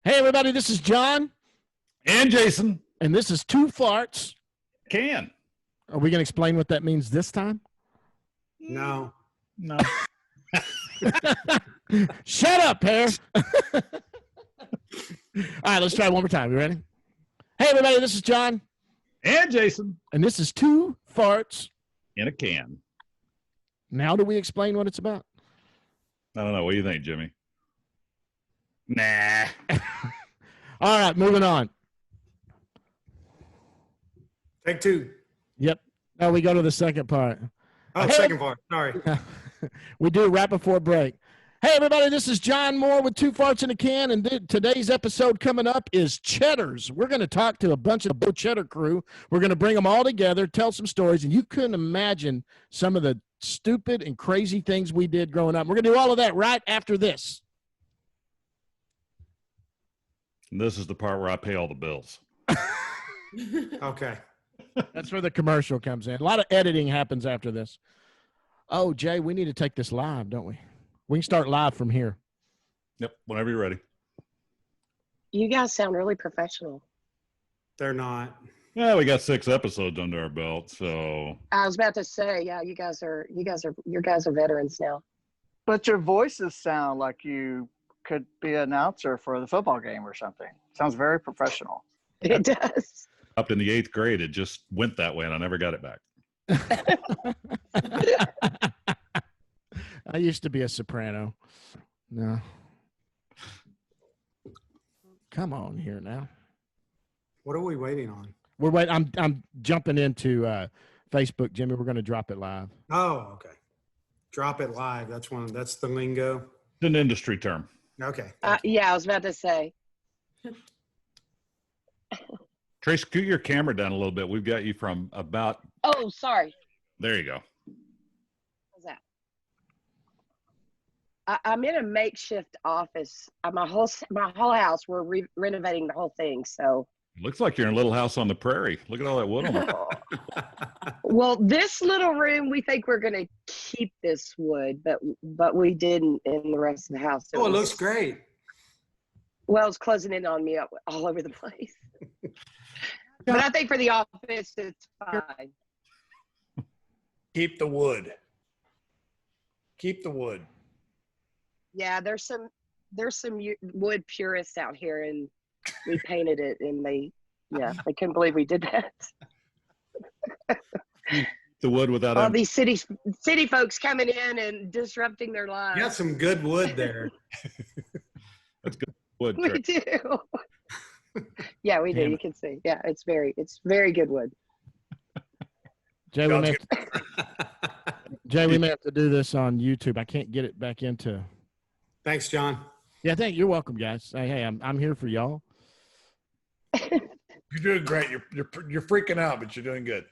Hey, everybody, this is John. And Jason. And this is Two Farts. Can. Are we going to explain what that means this time? No. Shut up, Haire. All right, let's try it one more time. You ready? Hey, everybody, this is John. And Jason. And this is Two Farts. In a can. Now do we explain what it's about? I don't know. What do you think, Jimmy? Nah. All right, moving on. Take two. Yep. Now we go to the second part. Oh, Hey. second part. Sorry. We do right before break. Hey, everybody, this is John Moore with Two Farts in a Can, and today's episode coming up is Cheddars. We're going to talk to a bunch of the Cheddar crew. We're going to bring them all together, tell some stories, and you couldn't imagine some of the stupid and crazy things we did growing up. We're going to do all of that right after this. And this is the part where I pay all the bills. Okay. That's where the commercial comes in. A lot of editing happens after this. Oh, Jay, we need to take this live, don't we? We can start live from here. Yep. Whenever you're ready. You guys sound really professional. They're not. Yeah, we got 6 episodes under our belt, so. I was about to say, yeah, you guys are veterans now. But your voices sound like you could be an announcer for the football game or something. Sounds very professional. It does. Up in the 8th grade, it just went that way, and I never got it back. I used to be a soprano. No. Come on here now. What are we waiting on? We're waiting. I'm jumping into Facebook, Jimmy. We're going to drop it live. Oh, okay. Drop it live. That's the lingo. It's an industry term. Okay. Yeah, I was about to say. Trace, scoot your camera down a little bit. We've got you from about. Oh, sorry. There you go. How's that? I'm in a makeshift office. My whole house. We're renovating the whole thing. So. It looks like you're in a little house on the prairie. Look at all that wood on the Well, this little room, we think we're going to keep this wood, but we didn't in the rest of the house. Oh, it looks great. Well, it's closing in on me all over the place. But I think for the office, it's fine. Keep the wood. Keep the wood. Yeah, there's some wood purists out here, and we painted it, and they couldn't believe we did that. The wood without all these city folks coming in and disrupting their lives. You got some good wood there. That's good wood. We do. Yeah, we do. You can see. Yeah, it's very good wood. Jay, we may have to do this on YouTube. I can't get it back into. Thanks, John. Yeah, you're welcome, guys. Hey, I'm here for y'all. You're doing great. You're freaking out, but you're doing good.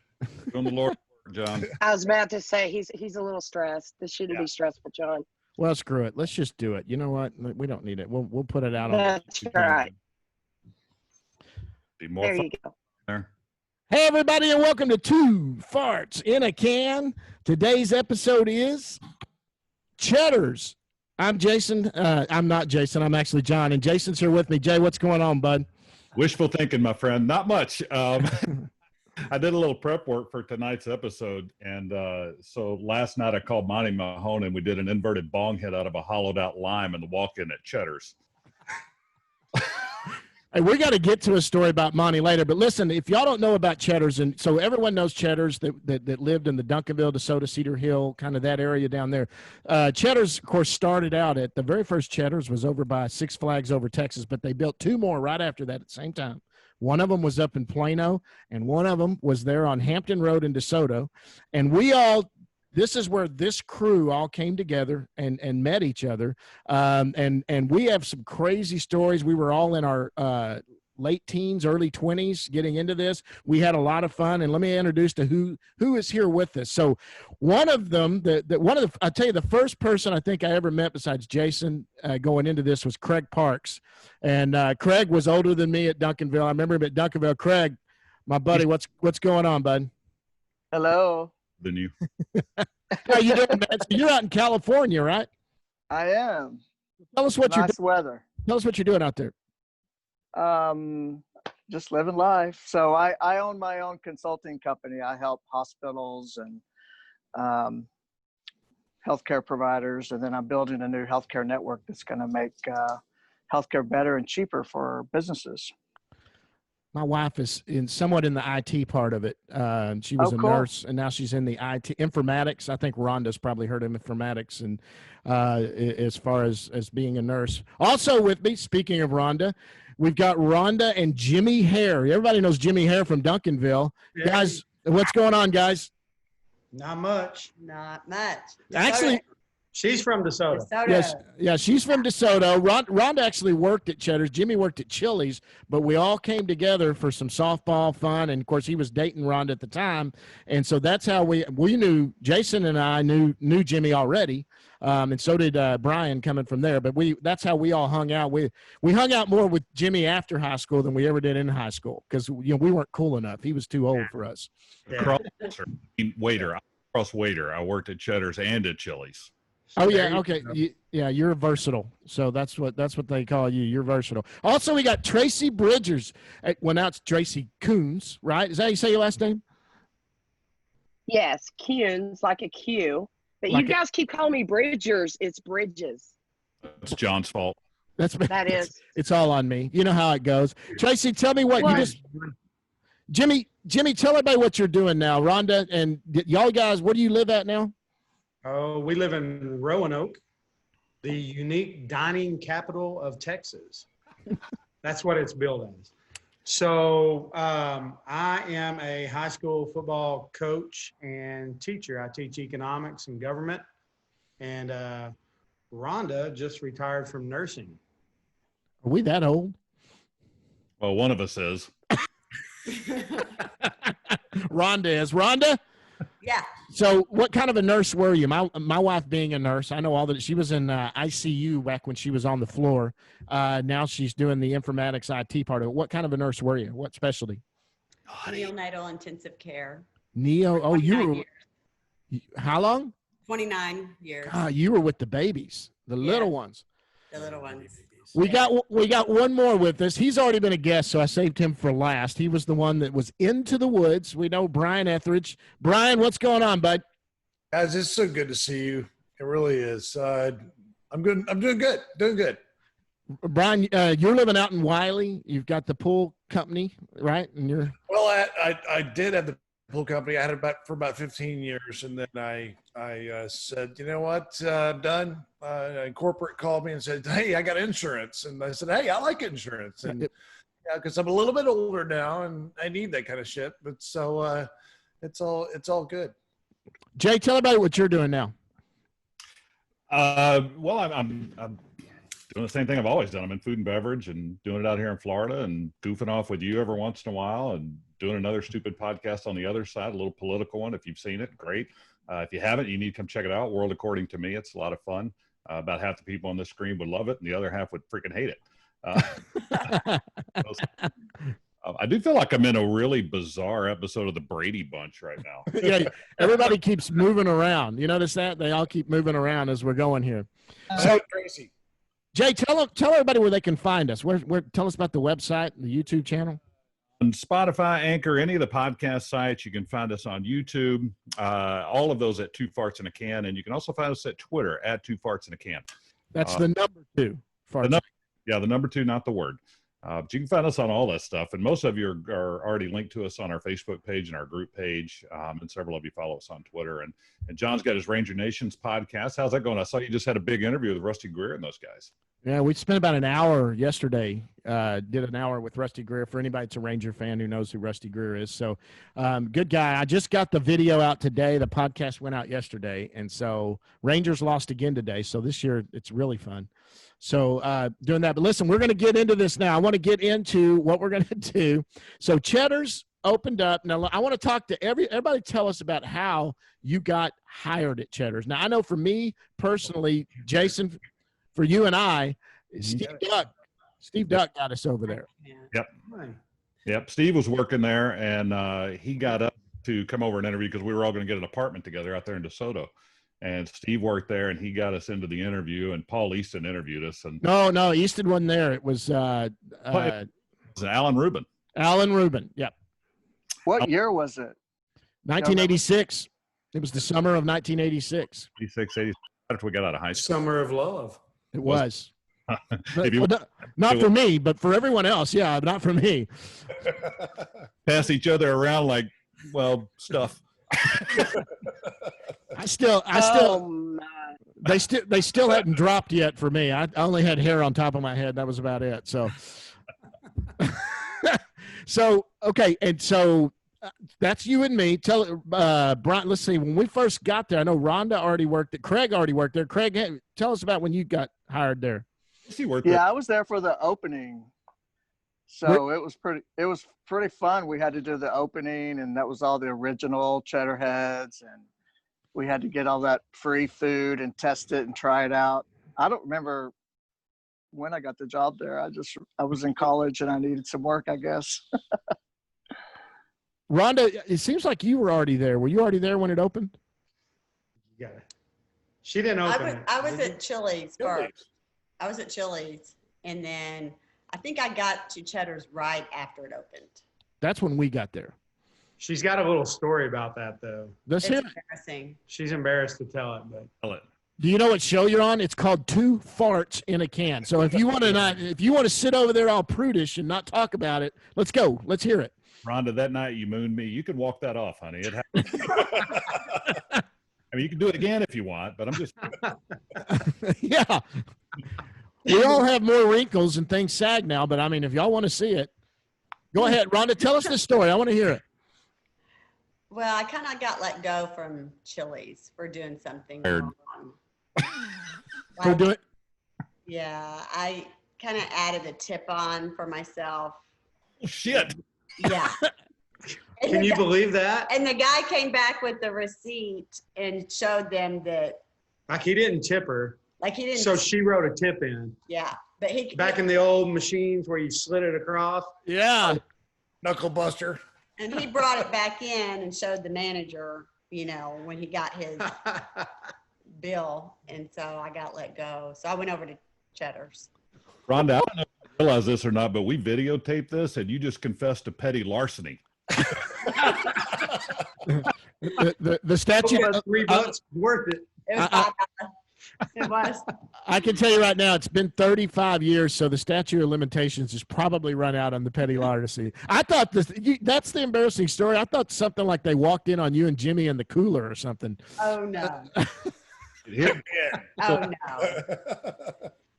Doing the Lord, John. I was about to say he's a little stressed. This shouldn't be stressful, John. Well, screw it. Let's just do it. You know what? We don't need it. We'll put it out on. That's right. Be more There fun you go. there. Hey, everybody, and welcome to Two Farts in a Can. Today's episode is Cheddars. I'm Jason. I'm not Jason. I'm actually John, and Jason's here with me. Jay, what's going on, bud? Wishful thinking, my friend. Not much. I did a little prep work for tonight's episode, and so last night I called Monty Mahone, and we did an inverted bong head out of a hollowed-out lime in the walk-in at Cheddars. Hey, we got to get to a story about Monty later, but listen, if y'all don't know about Cheddars, and so everyone knows Cheddars that lived in the Duncanville, DeSoto, Cedar Hill, kind of that area down there. Cheddars, of course, started out at the very first Cheddars was over by Six Flags over Texas, but they built 2 more right after that at the same time. One of them was up in Plano, and one of them was there on Hampton Road in DeSoto, and this is where this crew all came together and met each other. And we have some crazy stories. We were all in our late teens, early 20s getting into this. We had a lot of fun. And let me introduce to who is here with us. So one of them, I'll tell you, the first person I think I ever met besides Jason going into this was Creg Parks. And Creg was older than me at Duncanville. I remember him at Duncanville. Creg, my buddy, what's going on, bud? Hello. Than you. How you doing, man? So you're out in California, right? I am. Tell us what nice weather. Tell us what you're doing out there. Just living life. So I own my own consulting company. I help hospitals and healthcare providers, and then I'm building a new healthcare network that's going to make healthcare better and cheaper for businesses. My wife is somewhat in the IT part of it. She was a cool. nurse, and now she's in the IT informatics. I think Rhonda's probably heard of informatics, and as far as being a nurse. Also with me, speaking of Rhonda, we've got Rhonda and Jimi Haire. Everybody knows Jimi Haire from Duncanville. Yeah. Guys, what's going on, guys? Not much. Not much. Actually, She's from DeSoto. yes, yeah, she's from DeSoto. Rhonda actually worked at Cheddars. Jimmy worked at Chili's, but we all came together for some softball fun. And of course, he was dating Rhonda at the time, and so that's how we knew. Jason and I knew Jimmy already, and so did Brian coming from there. But that's how we all hung out. We hung out more with Jimmy after high school than we ever did in high school because we weren't cool enough. He was too old for us. Yeah. Cross waiter. I worked at Cheddars and at Chili's. Oh yeah, okay, yeah, you're versatile. So that's what they call you. You're versatile. Also, we got Tracy Bridgers. Well, now it's Tracy Kuhns, right? Is that how you say your last name? Yes, Kuhns, like a Q. But Like you guys keep calling me Bridgers. It's Bridges. It's John's fault. That is. It's all on me. You know how it goes. Tracy, tell me what you just. Jimmy, tell everybody what you're doing now. Rhonda and y'all guys, where do you live at now? Oh, we live in Roanoke, the unique dining capital of Texas. That's what it's billed as. So I am a high school football coach and teacher. I teach economics and government. And Rhonda just retired from nursing. Are we that old? Well, one of us is. Rhonda is. Rhonda? Yeah. So what kind of a nurse were you? My wife being a nurse, I know all that. She was in ICU back when she was on the floor. Now she's doing the informatics IT part of it. What kind of a nurse were you? What specialty? Neonatal intensive care. Oh, you were. Years. How long? 29 years. God, you were with the babies, the little ones. The little ones. We got one more with us. He's already been a guest, so I saved him for last. He was the one that was into the woods. We know Brian Ethridge. Brian, what's going on, bud? Guys, it's so good to see you. It really is. I'm good. I'm doing good. Doing good. Brian, you're living out in Wiley. You've got the pool company, right? And you're Well, I did have the pool company. I had it for about 15 years, and then I said, you know what, I'm done. Corporate called me and said, hey, I got insurance, and I said, hey, I like insurance, and yeah, because I'm a little bit older now, and I need that kind of shit. But so it's all good. Jay, tell everybody what you're doing now. Well, I'm doing the same thing I've always done. I'm in food and beverage and doing it out here in Florida and goofing off with you every once in a while and doing another stupid podcast on the other side, a little political one. If you've seen it, great. If you haven't, you need to come check it out. World According to Me. It's a lot of fun. About half the people on this screen would love it, and the other half would freaking hate it. I do feel like I'm in a really bizarre episode of the Brady Bunch right now. Yeah, everybody keeps moving around. You notice that? They all keep moving around as we're going here. So, Tracy, Jay, tell everybody where they can find us. Where tell us about the website, the YouTube channel. On Spotify, Anchor, any of the podcast sites, you can find us on YouTube. All of those at 2 Farts in a Can, and you can also find us at Twitter at 2 Farts in a Can. That's the number 2. The number 2, not the word. But you can find us on all that stuff, and most of you are already linked to us on our Facebook page and our group page, and several of you follow us on Twitter. And John's got his Ranger Nations podcast. How's that going? I saw you just had a big interview with Rusty Greer and those guys. Yeah, we spent about an hour yesterday. Did an hour with Rusty Greer. For anybody that's a Ranger fan who knows who Rusty Greer is, so good guy. I just got the video out today. The podcast went out yesterday, and so Rangers lost again today. So this year it's really fun. So doing that. But listen, we're going to get into this now. I want to get into what we're going to do. So Cheddars opened up. Now I want to talk to everybody. Tell us about how you got hired at Cheddars. Now I know for me personally, Jason, for you and I, Steve Duck got us over there. Yep. Steve was working there, and he got up to come over and interview because we were all going to get an apartment together out there in DeSoto. And Steve worked there, and he got us into the interview. And Paul Easton interviewed us. And no, Easton wasn't there. It was It's Alan Rubin. Alan Rubin. Yep. What year was it? 1986. It was the summer of 1986. 86, 80. After we got out of high school. Summer of Love. It was. If you Not for me, but for everyone else. Yeah, not for me. pass each other around like, well, stuff. I still. Oh, my. They still hadn't dropped yet for me. I only had hair on top of my head. That was about it. So, okay, and so that's you and me. Tell Brian. Let's see. When we first got there, I know Rhonda already worked there. Craig already worked there. Craig, tell us about when you got hired there. Yeah, I was there for the opening. So it was pretty fun. We had to do the opening, and that was all the original cheddar heads, and we had to get all that free food and test it and try it out. I don't remember when I got the job there. I was in college and I needed some work, I guess. Rhonda, it seems like you were already there. Were you already there when it opened? Yeah. She didn't open it. I was at Chili's first. I was at Chili's, and then I think I got to Cheddar's right after it opened. That's when we got there. She's got a little story about that, though. Let's It's hear it. embarrassing. She's embarrassed to tell it, but Tell it. Do you know what show you're on? It's called Two Farts in a Can. So if you want to sit over there all prudish and not talk about it, let's go. Let's hear it. Rhonda, that night you mooned me. You can walk that off, honey. It happened. I mean, you can do it again if you want, but I'm just. Yeah. We all have more wrinkles and things sag now, but I mean, if y'all want to see it, go ahead. Rhonda, tell us the story. I want to hear it. Well, I kind of got let go from Chili's for doing something Weird. wrong. For doing. Yeah, I kind of added a tip on for myself. Shit. Yeah. And can the you guy- believe that? And the guy came back with the receipt and showed them that, Like he didn't tip her, like he didn't. so she wrote a tip in. Yeah, but he Back in the old machines where you slid it across. Yeah. Knuckle buster. and he brought it back in and showed the manager, when he got his bill, and so I got let go. So I went over to Cheddars. Rhonda, I don't know if you realize this or not, but we videotaped this, and you just confessed to petty larceny. The statute. $3 worth it. It was $5. It was. I can tell you right now, it's been 35 years, so the statute of limitations has probably run out on the petty larceny. I thought that's the embarrassing story. I thought something like they walked in on you and Jimmy in the cooler or something. Oh no. Here, Oh no.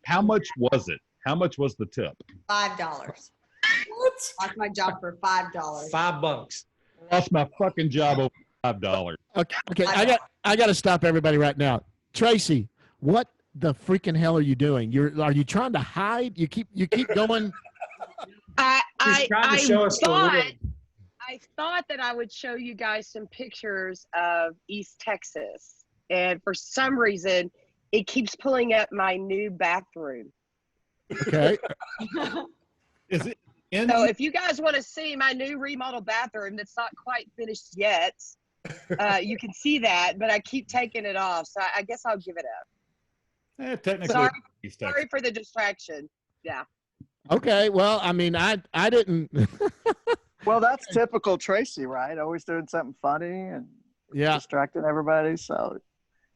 how much was it? How much was the tip? $5. What? Lost my job for $5. $5. Lost my fucking job over $5. Okay. I got to stop everybody right now. Tracy, what the freaking hell are you doing? Are you trying to hide? You keep going. She's trying to show us the world. I thought that I would show you guys some pictures of East Texas, and for some reason, it keeps pulling up my new bathroom. Okay. Is it in? So if you guys want to see my new remodeled bathroom that's not quite finished yet, you can see that, but I keep taking it off. So I guess I'll give it up. Technically, Sorry. East Texas. Sorry for the distraction. Yeah. Okay. Well, I mean, I didn't. Well, that's typical Tracy, right? Always doing something funny and Yeah. distracting everybody. So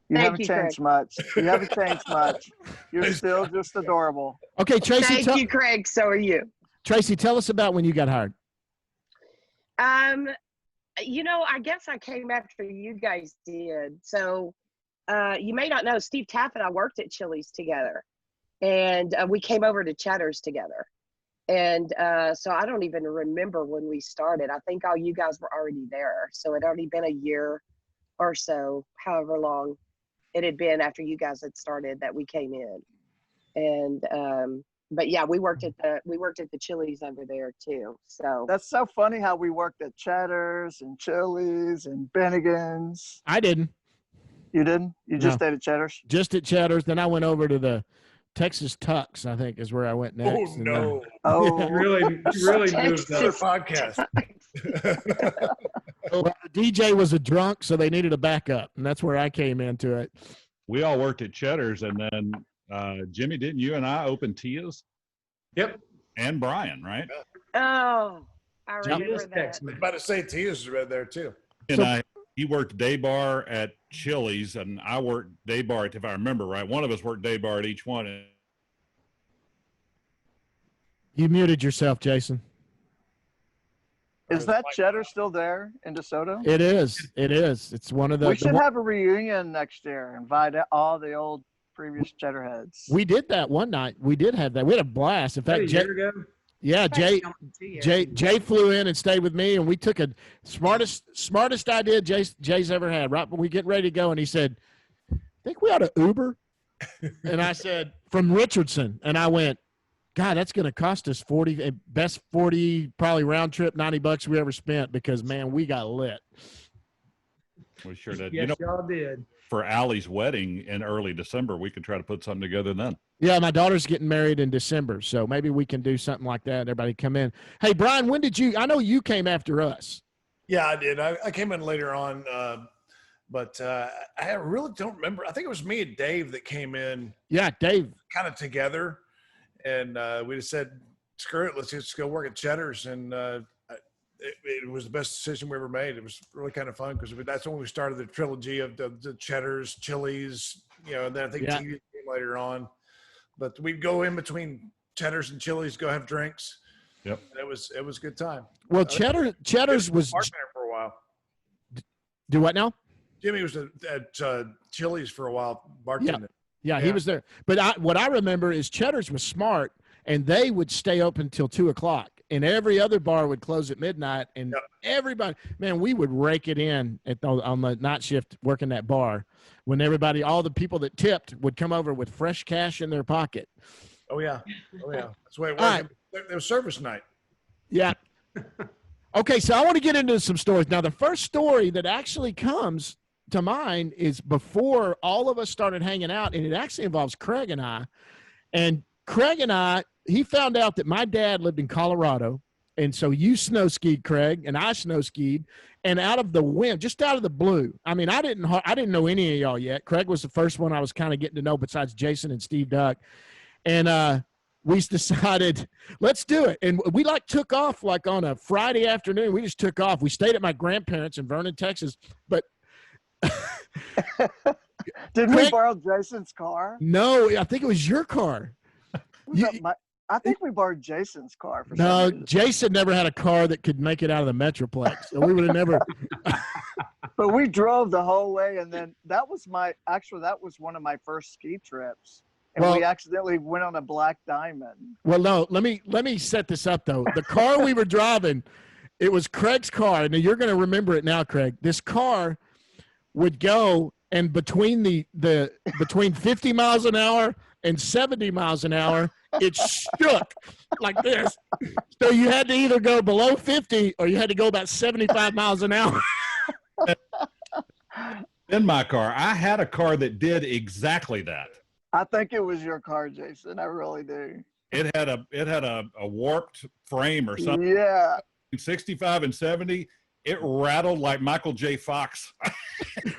you Thank haven't you, changed much. You haven't changed much. You're still just adorable. Okay, Tracy. Thank you, Craig. So are you. Tracy, tell us about when you got hired. I guess I came after you guys did. So you may not know, Steve Taff and I worked at Chili's together, and we came over to Cheddars together. And so I don't even remember when we started. I think all you guys were already there. So it had already been a year or so, however long it had been after you guys had started that we came in. And but yeah, we worked at the Chili's over there too. So That's so funny how we worked at Cheddars and Chili's and Bennigan's. I didn't. You didn't? You just No. stayed at Cheddars? Just at Cheddars. Then I went over to the Texas Tux, I think is where I went next. Oh And, no. Oh, You really moved Another up. podcast. well, the DJ was a drunk, so they needed a backup, and that's where I came into it. We all worked at Cheddars, and then Jimmy, didn't you and I open Tia's? Yep. And Brian, right? Oh, I remember Tia's that. I was Tex-Mex. about to say Tia's right there too. And he worked day bar at Chili's, and I worked day bar, if I remember right. One of us worked day bar at each one. You muted yourself, Jason. Is that Cheddar still there in DeSoto? It is. It is. It's one of the. We should have a reunion next year. Invite all the old previous Cheddar heads. We did that one night. We did have that. We had a blast. In fact, A year ago? yeah, Jay flew in and stayed with me, and we took a smartest idea Jay's ever had. Right when we get ready to go, and he said, "Think we ought to Uber?" And I said, "From Richardson," and I went, God, that's going to cost us 40, best 40, probably round trip, $90 we ever spent because, man, we got lit. We sure did. Yes, y'all did. For Allie's wedding in early December, we could try to put something together then. Yeah, my daughter's getting married in December, so maybe we can do something like that. Everybody come in. Hey, Brian, when did you – I know you came after us. Yeah, I did. I came in later on, but I really don't remember. I think it was me and Dave that came in. Yeah, Dave. Kind of together. And we just said, screw it, let's just go work at Cheddars. And it was the best decision we ever made. It was really kind of fun because that's when we started the trilogy of the Cheddars, Chili's, and then I think TV came later on. But we'd go in between Cheddars and Chili's, go have drinks. Yep. And it was a good time. Well, Cheddars was – for a while. Do what now? Jimmy was at Chili's for a while, bartending. Yeah, he was there. But what I remember is Cheddars was smart, and they would stay open till 2:00, and every other bar would close at midnight. And everybody, man, we would rake it in on the night shift working that bar when all the people that tipped would come over with fresh cash in their pocket. Oh yeah, that's the way it worked. Right. There was service night. Yeah. Okay, so I want to get into some stories now. The first story that actually comes to mind is before all of us started hanging out, and it actually involves Creg and I. And Creg and I, he found out that my dad lived in Colorado, and so you snow skied, Creg, and I snow skied, and out of the wind, just out of the blue. I mean, I didn't know any of y'all yet. Creg was the first one I was kind of getting to know besides Jason and Steve Duck, and we decided let's do it. And we took off on a Friday afternoon. We just took off. We stayed at my grandparents in Vernon, Texas, but. Did we borrow Jason's car? No, I think it was your car. I think we borrowed Jason's car. No, Jason never had a car that could make it out of the Metroplex. So we would have never. But we drove the whole way, and then that was one of my first ski trips. And we accidentally went on a black diamond. Well, no, let me set this up though. The car we were driving, it was Craig's car. And you're going to remember it now, Creg. This car would go, and between between 50 miles an hour and 70 miles an hour, it shook like this. So you had to either go below 50 or you had to go about 75 miles an hour. In my car, I had a car that did exactly that. I think it was your car, Jason. I really do. It had a warped frame or something. Yeah. 65 and 70. It rattled like Michael J. Fox.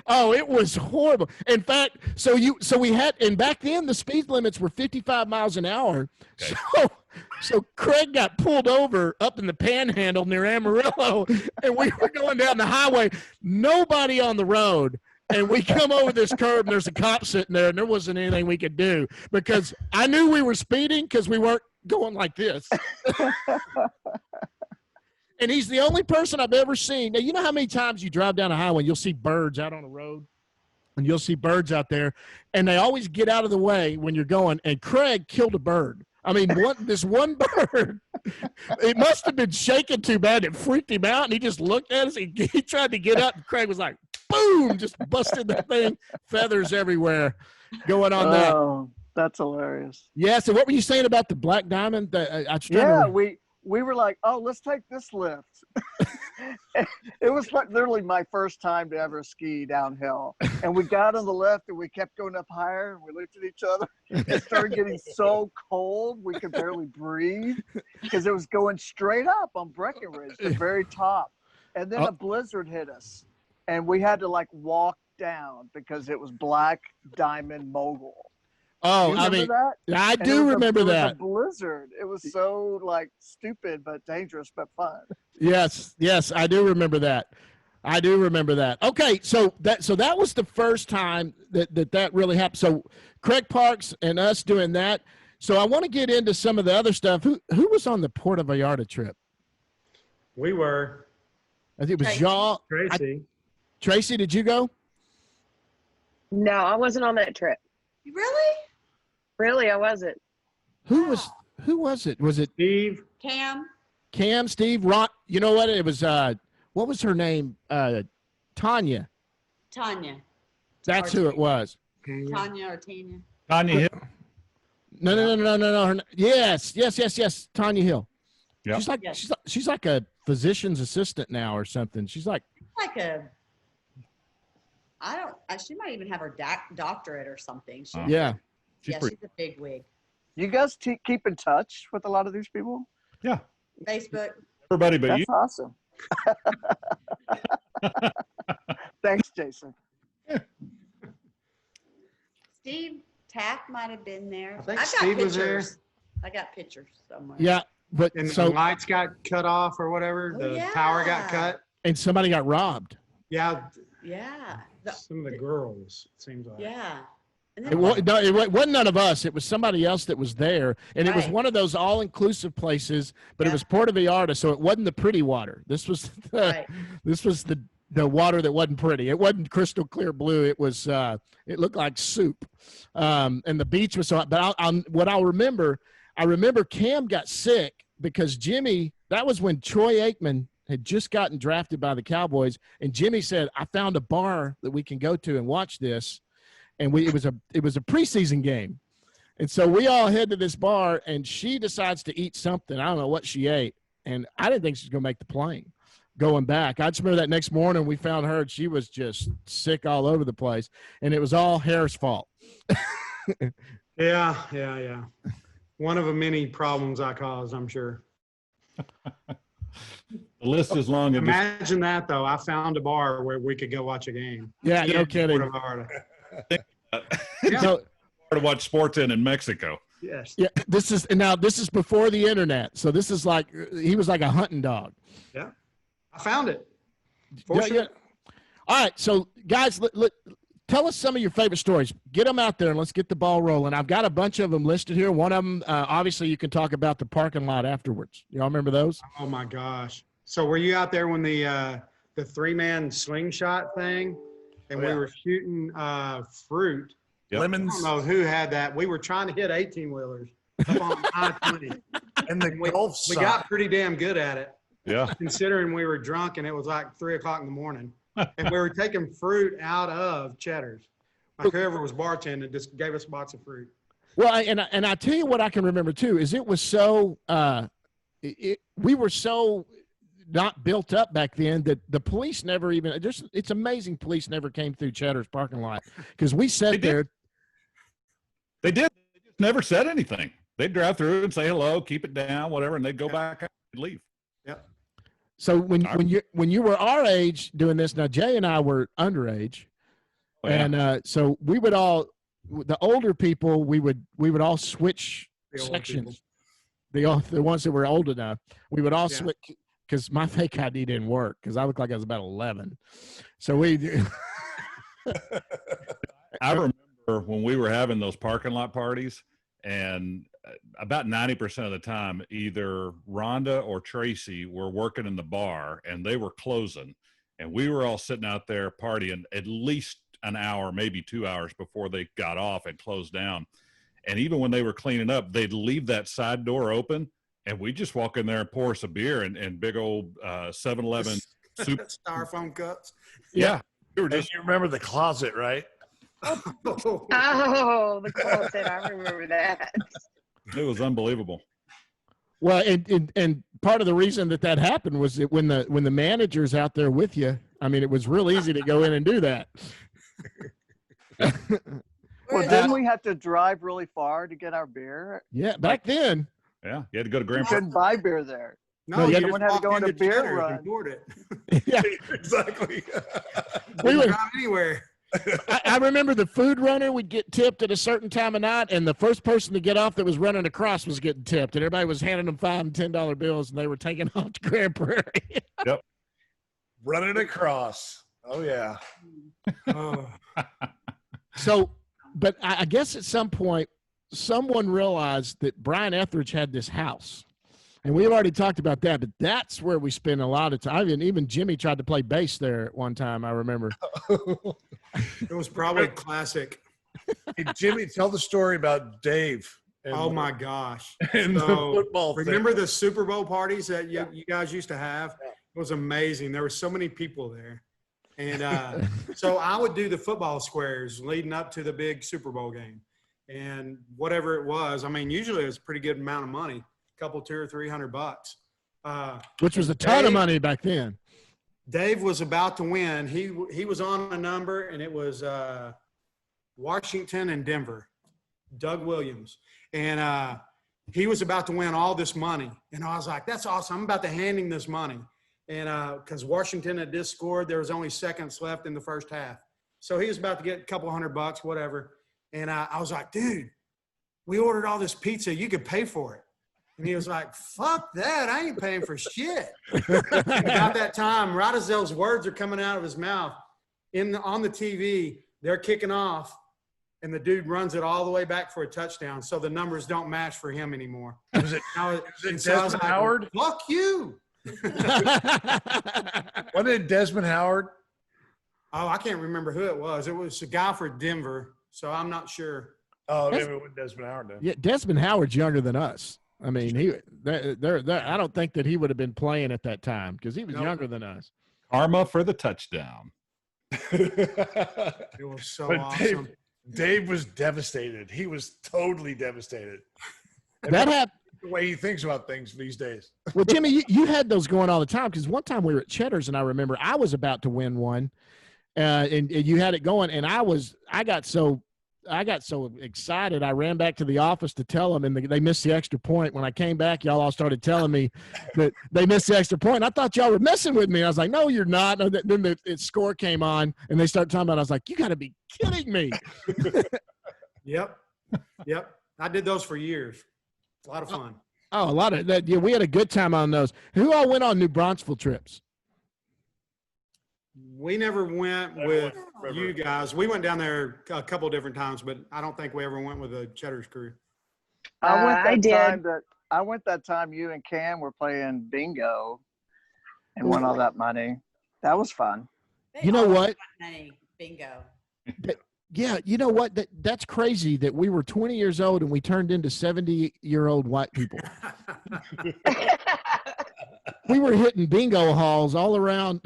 Oh, it was horrible. In fact, and back then the speed limits were 55 miles an hour. Okay. So Creg got pulled over up in the Panhandle near Amarillo, and we were going down the highway. Nobody on the road. And we come over this curb, and there's a cop sitting there, and there wasn't anything we could do because I knew we were speeding because we weren't going like this. And he's the only person I've ever seen. Now, you know how many times you drive down a highway and you'll see birds out on the road? And you'll see birds out there, and they always get out of the way when you're going. And Creg killed a bird. I mean, this one bird, it must have been shaking too bad. It freaked him out, and he just looked at us. He tried to get up, and Creg was like, boom, just busted the thing. Feathers everywhere going on that. Oh, that's hilarious. Yeah, so what were you saying about the Black Diamond? We were like, oh, let's take this lift. It was literally my first time to ever ski downhill. And we got on the lift, and we kept going up higher, and we looked at each other. It started getting so cold we could barely breathe because it was going straight up on Breckenridge, the very top. And then a blizzard hit us, and we had to walk down because it was Black Diamond Mogul. Oh, You I remember mean, that? I And do remember it was that. a blizzard. It was so like stupid but dangerous but fun. Yes, yes, I do remember that. I do remember that. Okay, so that was the first time that really happened. So Creg Parks and us doing that. So I want to get into some of the other stuff. Who was on the Puerto Vallarta trip? We were. I think it was Tracy. y'all. Tracy. Tracy, did you go? No, I wasn't on that trip. Really? Really, I wasn't. Who Wow. was it? Was it Steve. Cam? Cam, Steve, Ron? You know what? It was what was her name? Tanya. Tanya. That's who it was. Tanya or Tanya? Tanya Hill. No. Yes. Tanya Hill. Yep. She's like Yes. she's like a physician's assistant now or something. She's like, Like she might even have her doctorate or something. She, yeah. She's yeah, pretty. she's a big wig. You guys keep in touch with a lot of these people? Yeah. Facebook. Everybody but That's you. awesome. Thanks, Jason. Steve Taft might have been there. I think I've got Steve was there. pictures. I got pictures somewhere. Yeah, but And the so lights got cut off or whatever. Oh, The power got yeah. cut. and somebody got robbed. Yeah. Yeah. Some of the girls, it seems like. Yeah. And It, then, it wasn't none of us. It was somebody else that was there, and it was Right. one of those all-inclusive places. But it Yeah. was Puerto Vallarta, so it wasn't the pretty water. This was Right. this was the water that wasn't pretty. It wasn't crystal clear blue. It was it looked like soup, and the beach was so. But I'll remember. I remember Cam got sick because Jimmy. That was when Troy Aikman had just gotten drafted by the Cowboys, and Jimmy said, "I found a bar that we can go to and watch this." And it was a preseason game. And so we all head to this bar, and she decides to eat something. I don't know what she ate. And I didn't think she was going to make the plane going back. I just remember that next morning we found her, and she was just sick all over the place. And it was all Haire's fault. Yeah. One of the many problems I caused, I'm sure. The list is long. And Imagine that, though. I found a bar where we could go watch a game. Yeah, no kidding. Puerto Vallarta. So, to watch sports in Mexico. Yes. yeah, this is before the internet. So this is like he was like a hunting dog. Yeah. I found it. For Yeah, sure. yeah. All right, so guys, tell us some of your favorite stories. Get them out there and let's get the ball rolling. I've got a bunch of them listed here. One of them, obviously, you can talk about the parking lot afterwards. Y'all remember those? Oh my gosh. So were you out there when the 3-man slingshot thing? And Oh, yeah. we were shooting fruit. Yep. I Lemons don't know who had that. We were trying to hit 18-wheelers up on I-20. and the golf We side. got pretty damn good at it, Yeah. considering we were drunk and it was like 3:00 in the morning. And we were taking fruit out of Cheddars. Like whoever was bartending just gave us a box of fruit. Well, and I tell you what I can remember too is it was so we were so not built up back then that the police never even just it's amazing police never came through Cheddar's parking lot because we sat They did. there. They did. They just never said anything. They'd drive through and say hello, keep it down, whatever, and they'd go back and leave. So when you were our age doing this, now Jay and I were underage, Oh, yeah. and so we would all the older people we would all switch The old sections. The ones that were old enough, we would all Yeah. switch because my fake ID didn't work because I looked like I was about 11. So we. I remember when we were having those parking lot parties, and about 90% of the time, either Rhonda or Tracy were working in the bar and they were closing, and we were all sitting out there partying at least an hour, maybe 2 hours before they got off and closed down. And even when they were cleaning up, they'd leave that side door open, and we just walk in there and pour us a beer and big old 7-Eleven soup. Styrofoam cups. Yeah, we were And just you remember the closet, right? Oh, the closet. I remember that. it was unbelievable. Well, and part of the reason that happened was that when the manager's out there with you, I mean, it was real easy to go in and do that. Well, didn't we have to drive really far to get our beer? Yeah, back then. Yeah, you had to go to You Grand couldn't buy beer there. No, yeah, you someone just had to walked go on a into beer Cheddars run. and poured it. Yeah, Exactly. we Didn't would. drive anywhere. I remember the food runner would get tipped at a certain time of night, and the first person to get off that was running across was getting tipped, and everybody was handing them $5 and $10 bills, and they were taking off to Grand Prairie. Yep. Running across. Oh yeah. Oh. So, but I guess at some point, someone realized that Brian Ethridge had this house. And we've already talked about that, but that's where we spend a lot of time. Even Jimmy tried to play bass there at one time, I remember. It was probably classic. Hey, Jimmy, tell the story about Dave. Oh my gosh. And So, the football thing. remember the Super Bowl parties that you guys used to have? It was amazing. There were so many people there. And so I would do the football squares leading up to the big Super Bowl game. And whatever it was, I mean, usually it was a pretty good amount of money, a couple, $200 or $300. Which was a ton of money back then. Dave was about to win. He was on a number, and it was Washington and Denver, Doug Williams. And he was about to win all this money. And I was like, that's awesome. I'm about to hand him this money. And because Washington had just scored, there was only seconds left in the first half. So he was about to get a couple $100, whatever. And I was like, dude, we ordered all this pizza. You could pay for it. And he was like, fuck that. I ain't paying for shit. About that time, right as those words are coming out of his mouth, on the TV, they're kicking off, and the dude runs it all the way back for a touchdown. So the numbers don't match for him anymore. Was it Desmond Howard? Fuck you. Wasn't it Desmond Howard? Oh, I can't remember who it was. It was a guy for Denver, so I'm not sure. Oh, maybe it was Desmond Howard then. Yeah, Desmond Howard's younger than us. I mean, I don't think that he would have been playing at that time because he was younger than us. Karma for the touchdown. It was so awesome. Dave was devastated. He was totally devastated. That happened. The way he thinks about things these days. Well, Jimmy, you had those going all the time because one time we were at Cheddars, and I remember I was about to win one, and you had it going, and I got so excited. I ran back to the office to tell them, and they missed the extra point. When I came back, y'all all started telling me that they missed the extra point. I thought y'all were messing with me. I was like, no, you're not. And then the score came on, and they started talking about it. I was like, you got to be kidding me. Yep. I did those for years. A lot of fun. Oh, a lot of that. Yeah, we had a good time on those. Who all went on New Braunfels trips? We never went with you guys. We went down there a couple different times, but I don't think we ever went with the Cheddars crew. I went that time you and Cam were playing bingo and won all that money. That was fun. You know what? Money, bingo. Yeah, you know what? That's crazy that we were 20 years old and we turned into 70-year-old white people. We were hitting bingo halls all around.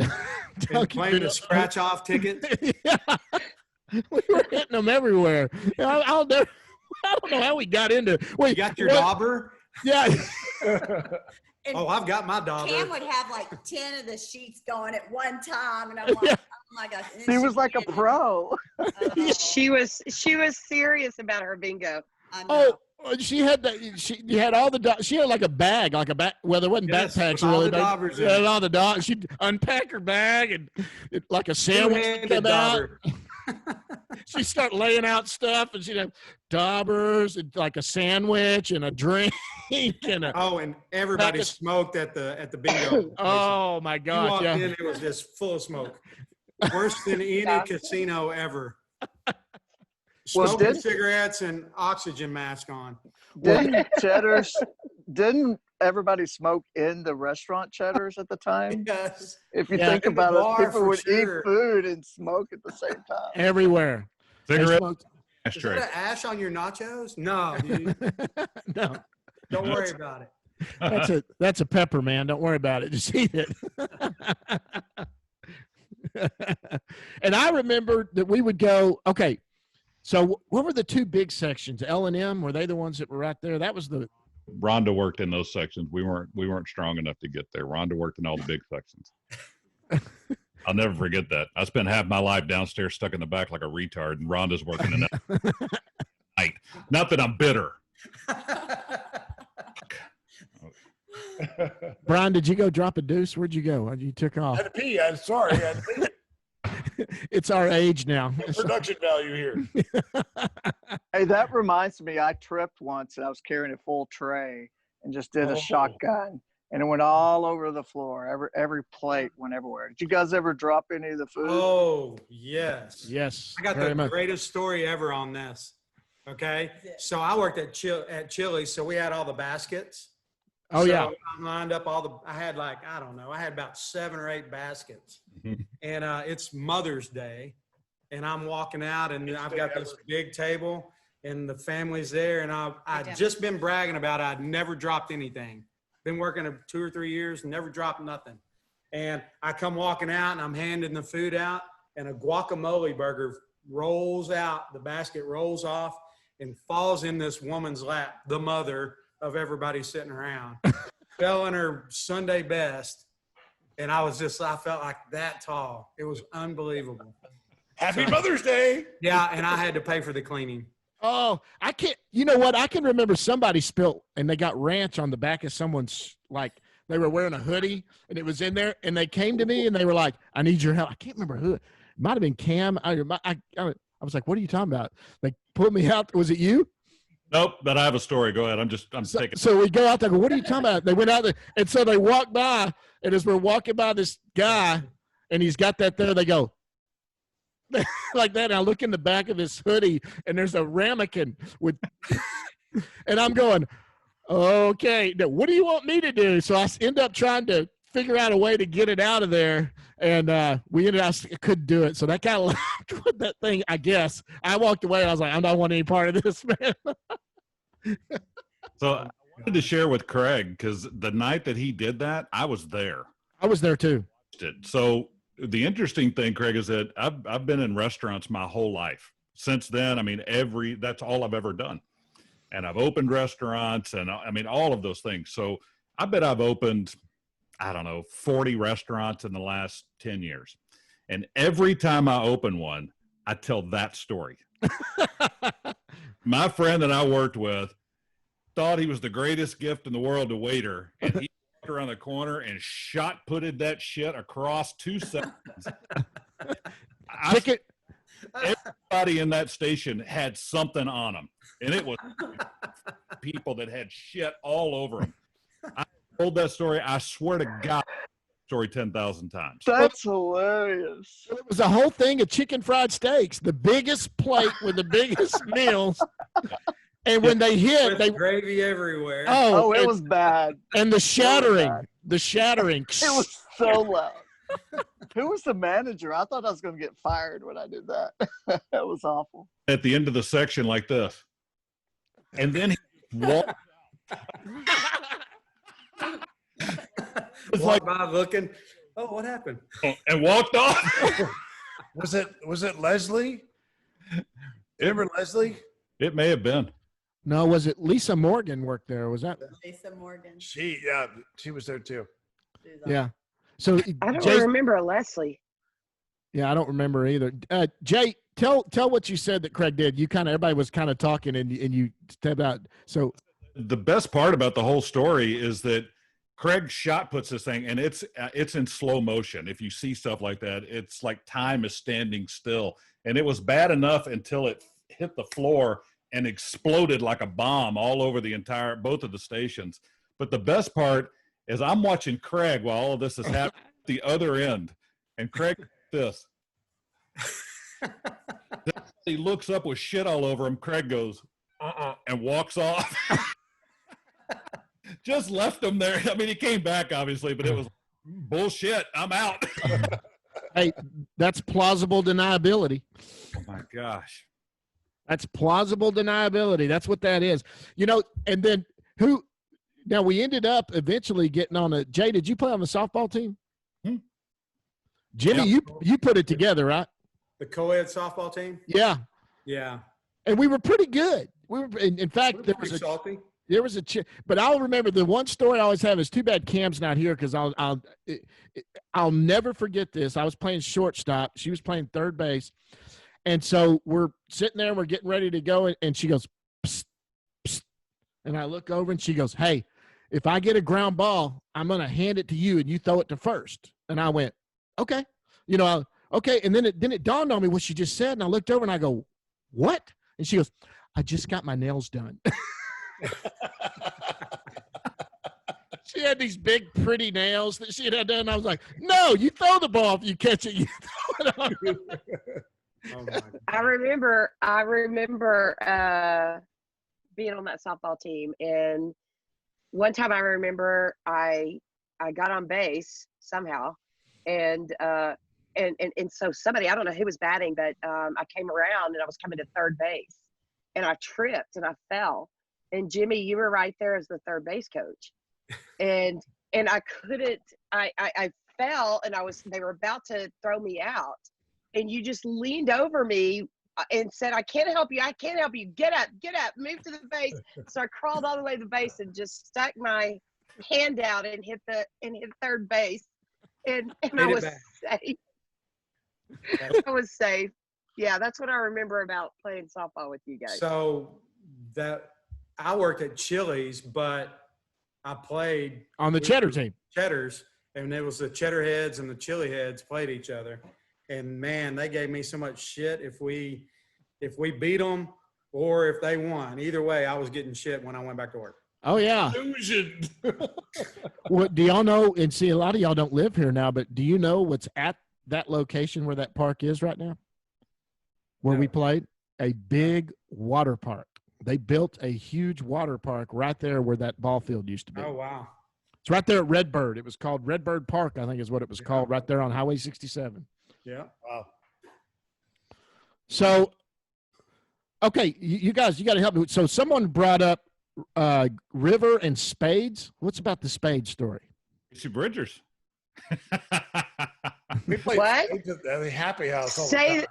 And playing the scratch-off tickets. Yeah. We were hitting them everywhere. I don't know how we got into. Wait, you got your dauber? Yeah. Oh, I've got my dauber. Cam would have like 10 of the sheets going at one time, and I'm like, oh my gosh. He was like a pro. She was serious about her bingo. Oh, she had all the she had like a bag, well, there wasn't backpacks really. She had all the dogs. She'd unpack her bag and like a sandwich would come out. She'd start laying out stuff, and she'd have daubers and like a sandwich and a drink and and everybody smoked at the bingo. Oh my gosh! You walked in, it was just full of smoke. Worse than any casino ever. Smoking cigarettes and oxygen mask on. Didn't everybody smoke in the restaurant Cheddars at the time? Yes. If you think about it, people would eat food and smoke at the same time. Everywhere. Cigarette. Is there an ash on your nachos? No, dude. No. Don't worry about it. That's a pepper, man. Don't worry about it. Just eat it. And I remember that we would go, okay, so what were the two big sections? L&M, were they the ones that were right there? That was the Rhonda worked in those sections. We weren't strong enough to get there. Rhonda worked in all the big sections. I'll never forget that. I spent half my life downstairs stuck in the back like a retard, and Rhonda's working in that night. Not that I'm bitter. Brian, did you go drop a deuce? Where'd you go? You took off. I had to pee. I'm sorry. I had to pee. It's our age now. Production value here. Hey, that reminds me, I tripped once and I was carrying a full tray and just did a shotgun, and it went all over the floor. Every plate went everywhere. Did you guys ever drop any of the food? Oh, yes. Yes. I got very the much. greatest story ever on this. Okay. So I worked at Chili's. So we had all the baskets. Oh, So yeah. I lined up I had like, I don't know, I had about 7 or 8 baskets. And it's Mother's Day. And I'm walking out and I've got this big table and the family's there. And I'd just been bragging about I'd never dropped anything. Been working 2 or 3 years, never dropped nothing. And I come walking out and I'm handing the food out and a guacamole burger rolls out, the basket rolls off and falls in this woman's lap, the mother of everybody sitting around. Fell in her Sunday best. And I felt like that tall. It was unbelievable. Happy Mother's Day. Yeah, and I had to pay for the cleaning. Oh, I can't. You know what? I can remember somebody spilt and they got ranch on the back of someone's, like, they were wearing a hoodie and it was in there. And they came to me and they were like, I need your help. I can't remember who. It might have been Cam. I was like, what are you talking about? They pulled me out. Was it you? Nope, but I have a story. Go ahead. I'm taking. So we go out there. Go, what are you talking about? They went out there, and so they walked by, and as we're walking by this guy, and he's got that there, they go like that. And I look in the back of his hoodie, and there's a ramekin with, and I'm going, okay, now what do you want me to do? So I end up trying to figure out a way to get it out of there, and we ended up, I couldn't do it. So that kind of left with that thing, I guess. I walked away, and I was like, I don't want any part of this, man. So I wanted to share with Craig because the night that he did that, I was there. I was there too. So the interesting thing, Craig, is that I've been in restaurants my whole life. Since then, I mean, that's all I've ever done. And I've opened restaurants and I mean, all of those things. So I bet I've opened, I don't know, 40 restaurants in the last 10 years. And every time I open one, I tell that story. My friend that I worked with thought he was the greatest gift in the world to waiter. And he walked around the corner and shot-putted that shit across 2 seconds. Everybody in that station had something on them. And it was people that had shit all over them. I told that story, I swear to God, story 10,000 times. That's hilarious. It was a whole thing of chicken fried steaks, the biggest plate with the biggest meals. And when they hit, With gravy everywhere. Oh, it was bad. And the shattering. It was so loud. Who was the manager? I thought I was going to get fired when I did that. That was awful. At the end of the section like this. And then he walked. It's like by looking, oh, what happened? And walked off. Was it Leslie? Remember Leslie? It may have been. No, was it Lisa Morgan worked there? Was that? Lisa Morgan. She was there too. Yeah. So I don't Jay, remember Leslie. yeah, I don't remember either. Jay, tell what you said that Craig did. You everybody was kind of talking and you stepped out. So The best part about the whole story is that Craig shot puts this thing, and it's in slow motion. If you see stuff like that, it's like time is standing still. And it was bad enough until it hit the floor and exploded like a bomb all over both of the stations. But the best part is I'm watching Craig while all of this is happening at the other end. And Craig, this. He looks up with shit all over him. Craig goes, and walks off. Just left him there. I mean, he came back, obviously, but it was bullshit. I'm out. hey, that's plausible deniability. Oh, my gosh. That's plausible deniability. That's what that is. And then now we ended up eventually getting on Jay, did you play on the softball team? Jimmy, Yeah. you put it together, right? The co-ed softball team? Yeah. Yeah. And we were pretty good. We were, in fact, there was salty. but I'll remember the one story I always have is too bad Cam's not here because I'll never forget this. I was playing shortstop. She was playing third base. And so we're sitting there, we're getting ready to go. And she goes, psst, psst. And I look over and she goes, hey, if I get a ground ball, I'm going to hand it to you and you throw it to first. And I went, okay. Okay. And then it dawned on me what she just said. And I looked over and I go, what? And she goes, I just got my nails done. She had these big, pretty nails that she had done. I was like, no, you throw the ball if you catch it. You throw it on. Oh my I remember being on that softball team, and one time I remember I got on base somehow, and so somebody, I don't know who was batting, but I came around and I was coming to third base, and I tripped and I fell. And Jimmy, you were right there as the third base coach, and I couldn't. I fell, and they were about to throw me out, and you just leaned over me and said, I can't help you. I can't help you. Get up, move to the base. So I crawled all the way to the base and just stuck my hand out and hit third base. And I was safe. I was safe. Yeah, that's what I remember about playing softball with you guys. So I worked at Chili's, but I played On the Cheddar team. Cheddars, and it was the Cheddar heads and the Chili heads played each other. And man, they gave me so much shit if we beat them or if they won. Either way, I was getting shit when I went back to work. Oh, yeah. Illusion. What do y'all know? And see, a lot of y'all don't live here now, but do you know what's at that location where that park is right now? Where we played? A big water park. They built a huge water park right there where that ball field used to be. Oh, wow. It's right there at Redbird. It was called Redbird Park, I think is what it was called, right there on Highway 67. Yeah. Wow. So, okay, you guys, you got to help me. So someone brought up River and Spades. What's about the Spades story? Tracy Bridgers. We played What? at the Happy House. all the Say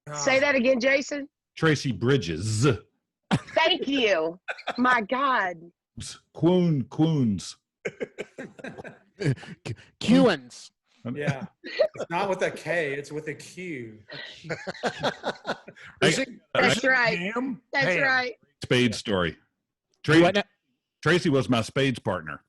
time. say that again, Jason. Tracy Bridges. Thank you. My God. Kuhns. Kuhns. Yeah. It's not with a K, it's with a Q. That's right. Ham? That's Ham. right. Spades story. Tracy was my spades partner.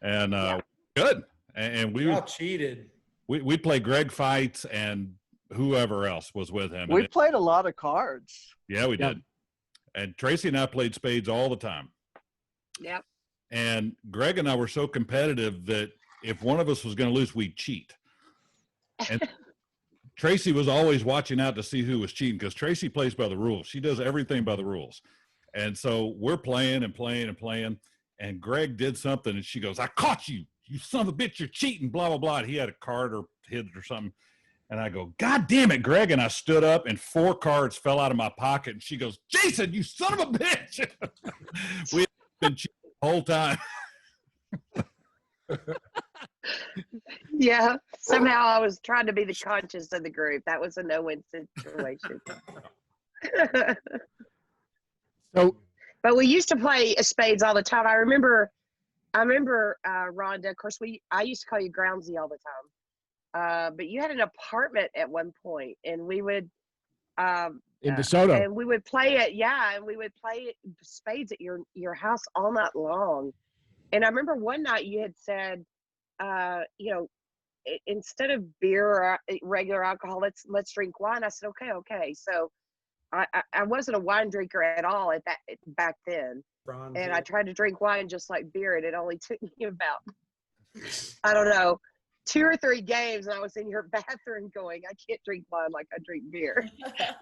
And good. And we Y'all cheated. we played Greg fights and whoever else was with him. We played a lot of cards. Yeah, we did. And Tracy and I played spades all the time. Yep. And Greg and I were so competitive that if one of us was going to lose, we'd cheat. And Tracy was always watching out to see who was cheating because Tracy plays by the rules. She does everything by the rules. And so we're playing and playing and playing. And Greg did something and she goes, I caught you. You son of a bitch, you're cheating, blah, blah, blah. And he had a card or hid it or something. And I go, God damn it, Greg. And I stood up and 4 cards fell out of my pocket. And she goes, Jason, you son of a bitch. We had been cheating the whole time. Yeah. Somehow I was trying to be the conscious of the group. That was a no-win situation. So, But we used to play spades all the time. I remember Rhonda. Of course, I used to call you Groundsy all the time. But you had an apartment at one point, and we would in DeSoto. and we would play it. Yeah, and we would play spades at your house all night long. And I remember one night you had said, instead of beer or regular alcohol, let's drink wine. I said, okay. So I wasn't a wine drinker at all back then. And I tried to drink wine just like beer, and it only took me about, I don't know, 2 or 3 games, and I was in your bathroom going, I can't drink wine like I drink beer.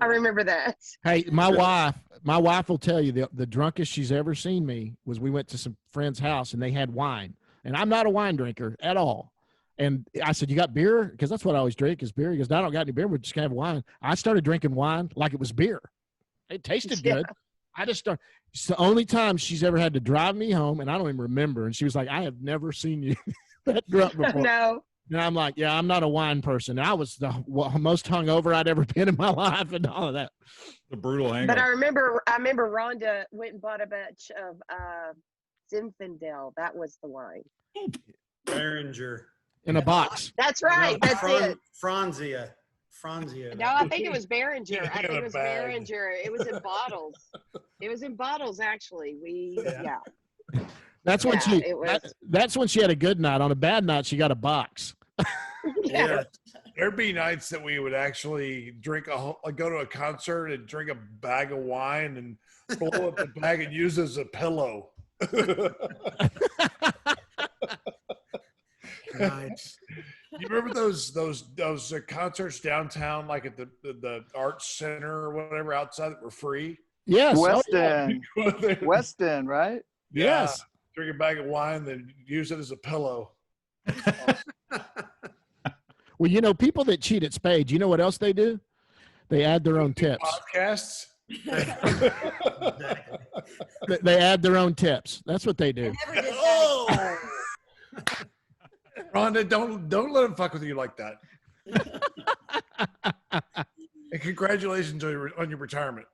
I remember that. Hey, my wife will tell you the drunkest she's ever seen me was we went to some friend's house and they had wine, and I'm not a wine drinker at all. And I said, you got beer? Because that's what I always drink is beer. He goes, no, I don't got any beer. We're just going to have wine. I started drinking wine like it was beer. It tasted good. I just started. It's the only time she's ever had to drive me home, and I don't even remember. And she was like, I have never seen you that drunk before. No. And I'm like, yeah, I'm not a wine person. I was the most hungover I'd ever been in my life and all of that. The brutal hangover. But I remember Rhonda went and bought a bunch of Zinfandel. That was the wine. Behringer. In a box. That's right. That's it. Franzia. No, I think it was Behringer. I think In a it was bag. Behringer. It was in bottles. It was in bottles, actually. Yeah. That's when it was. that's when she had a good night. On a bad night, she got a box. Yeah. There'd be nights that we would actually go to a concert and drink a bag of wine and blow up the bag and use it as a pillow. Nice. You remember those concerts downtown, like at the Arts Center or whatever outside that were free? Yes. West Oh, End. West End, right? Yeah. Yes. Drink a bag of wine, then use it as a pillow. Well, you know, people that cheat at spades, you know what else they do? They add their own tips. Podcasts. They add their own tips. That's what they do. I never did that. Oh, Rhonda, don't let him fuck with you like that. And congratulations on your retirement.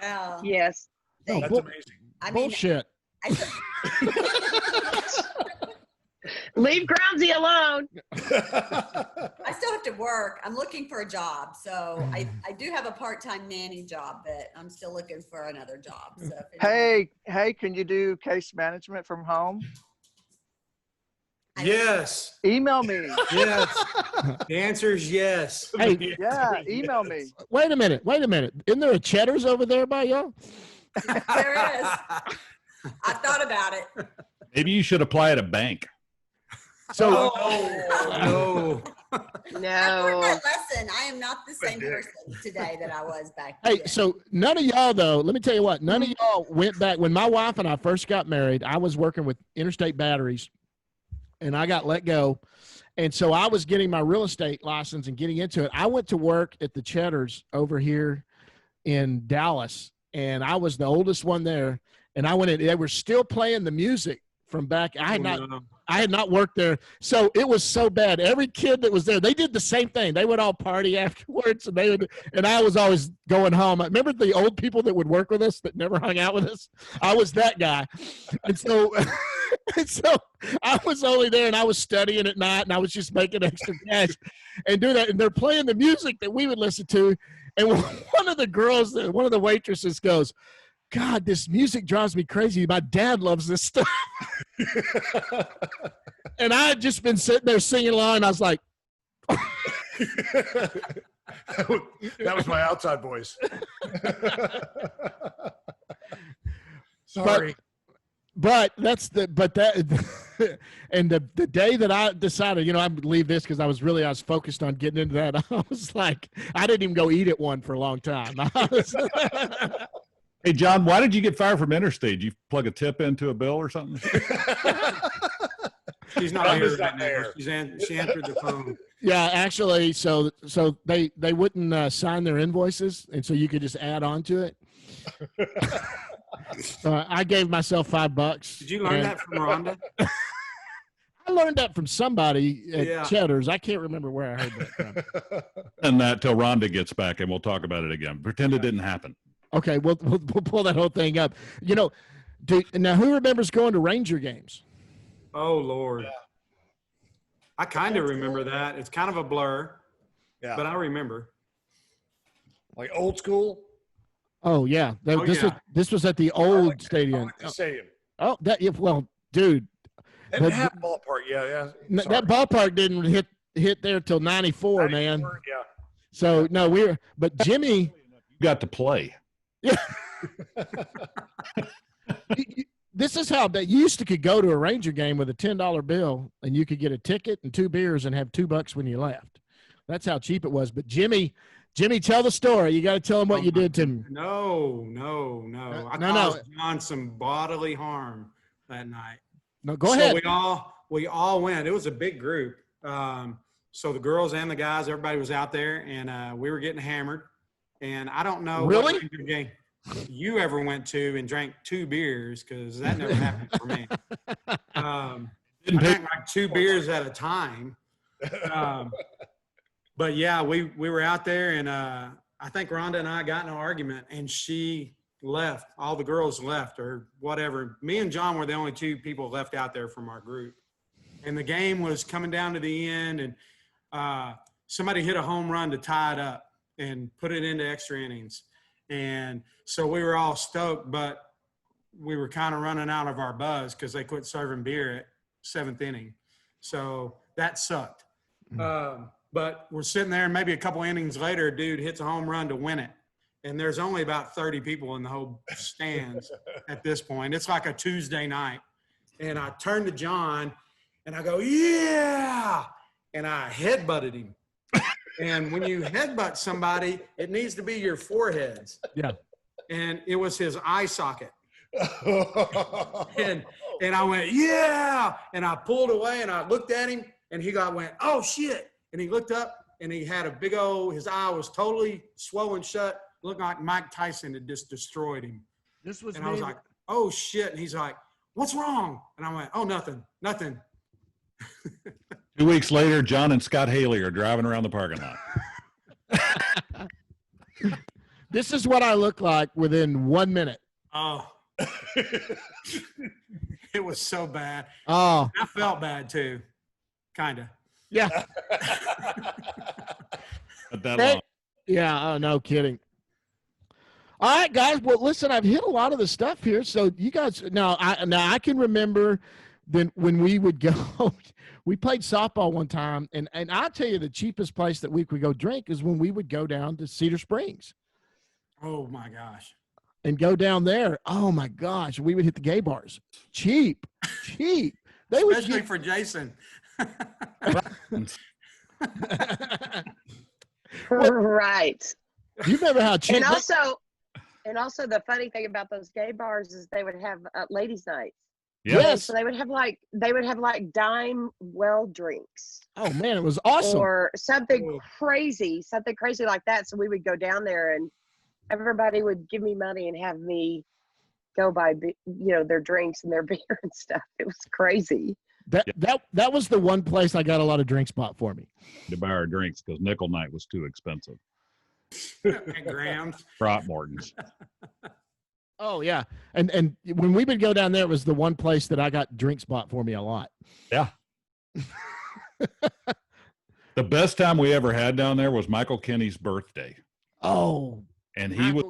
Well, Yes. No, That's bull- amazing. I mean, bullshit. Leave Groundsy alone. I still have to work. I'm looking for a job. So I do have a part-time nanny job, but I'm still looking for another job. So if Hey, can you do case management from home? Yes. Email me. Yes. The answer is yes. Hey, Yeah, email me. wait a minute. Isn't there a Cheddars over there by y'all? there is. I thought about it. Maybe you should apply at a bank. So, No. I learned No. that lesson. I am not the same person today that I was back hey, then. so none of y'all though, let me tell you what, none of y'all went back. When my wife and I first got married, I was working with Interstate Batteries and I got let go. And so I was getting my real estate license and getting into it. I went to work at the Cheddars over here in Dallas and I was the oldest one there. And I went in, they were still playing the music from back. I had not worked there. So it was so bad. Every kid that was there, they did the same thing. They would all party afterwards and I was always going home. I remember the old people that would work with us that never hung out with us. I was that guy. And so, I was only there and I was studying at night and I was just making extra cash and do that. And they're playing the music that we would listen to. And one of the girls, one of the waitresses goes, God, this music drives me crazy. My dad loves this stuff. And I had just been sitting there singing along, and I was like, That was my outside voice. Sorry. but and the day that I decided, I would leave this because I was focused on getting into that. I was like, I didn't even go eat at one for a long time. Hey, John, why did you get fired from Interstate? Did you plug a tip into a bill or something? She's not here right now. She answered the phone. Yeah, actually, so they wouldn't sign their invoices, and so you could just add on to it. So I gave myself $5. Did you learn that from Rhonda? I learned that from somebody at Yeah. Cheddars. I can't remember where I heard that from. And that till Rhonda gets back, and we'll talk about it again. Pretend it didn't happen. Okay, we'll pull that whole thing up. Now who remembers going to Ranger games? Oh, Lord. I kind of remember that. It's kind of a blur, Yeah. but I remember. Like old school. Oh yeah, this was at the old stadium. The stadium. Oh, well, dude, They didn't have a ballpark. Yeah. that ballpark didn't hit there till '94, man. Yeah. So no, but Jimmy, You got to play. yeah. This is how that you used to could go to a Ranger game with a $10 bill and you could get a ticket and 2 beers and have $2 when you left. That's how cheap it was. But Jimmy, tell the story. You got to tell him what you did to me. No. I caused John some bodily harm that night. No, go ahead. We all went. It was a big group. So the girls and the guys, everybody was out there, and we were getting hammered. And I don't know Really? what Ranger game you ever went to and drank 2 beers, because that never happened for me. I drank like 2 beers at a time. But yeah, we were out there, and I think Rhonda and I got in an argument, and she left. All the girls left or whatever. Me and John were the only 2 people left out there from our group. And the game was coming down to the end, and somebody hit a home run to tie it up and put it into extra innings. And so we were all stoked, but we were kind of running out of our buzz because they quit serving beer at 7th inning. So that sucked. But we're sitting there, and maybe a couple innings later, a dude hits a home run to win it. And there's only about 30 people in the whole stands at this point. It's like a Tuesday night. And I turned to John, and I go, yeah! And I headbutted him. And when you headbutt somebody, it needs to be your foreheads. Yeah. And it was his eye socket. and I went, yeah. And I pulled away and I looked at him and he went, oh shit. And he looked up and he had a big his eye was totally swollen shut. Looked like Mike Tyson had just destroyed him. I was like, oh shit. And he's like, what's wrong? And I went, oh, nothing. 2 weeks later, John and Scott Haley are driving around the parking lot. This is what I look like within 1 minute. Oh, it was so bad. Oh, I felt bad too. Kind of. yeah. Not that long. Yeah. Oh, no kidding. All right, guys. Well, listen, I've hit a lot of the stuff here. So you guys, now I can remember then when we would go, we played softball one time, and I'll tell you the cheapest place that we could go drink is when we would go down to Cedar Springs. Oh my gosh. And go down there. Oh my gosh. We would hit the gay bars. Cheap. They Especially would for Jason. Right. You remember how cheap And also the funny thing about those gay bars is they would have ladies' nights. Yes. So they would have like dime well drinks. Oh man, it was awesome. Or something crazy like that. So we would go down there and everybody would give me money and have me go buy, their drinks and their beer and stuff. It was crazy. That was the one place I got a lot of drinks bought for me. To buy our drinks because nickel night was too expensive. Grams. Throckmorton's. Oh yeah, and when we would go down there, it was the one place that I got drinks bought for me a lot. Yeah. The best time we ever had down there was Michael Kinney's birthday. Oh, and he was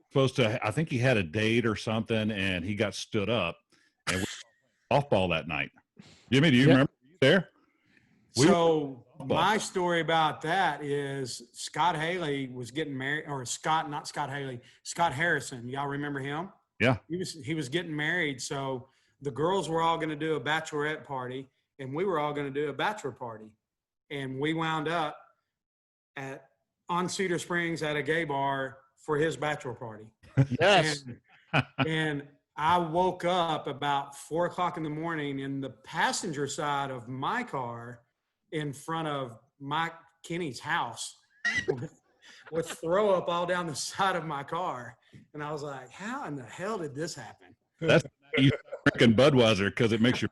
supposed to, I think he had a date or something, and he got stood up, and we softball that night. Jimmy, do you remember there? So my story about that is Scott Haley was getting married, or not Scott Haley, Scott Harrison. Y'all remember him? Yeah. He was getting married. So the girls were all going to do a bachelorette party, and we were all going to do a bachelor party. And we wound up on Cedar Springs at a gay bar for his bachelor party. Yes. And I woke up about 4 o'clock in the morning in the passenger side of my car in front of Mike Kinney's house with throw up all down the side of my car. And I was like, how in the hell did this happen? That's you drinking Budweiser because it makes you.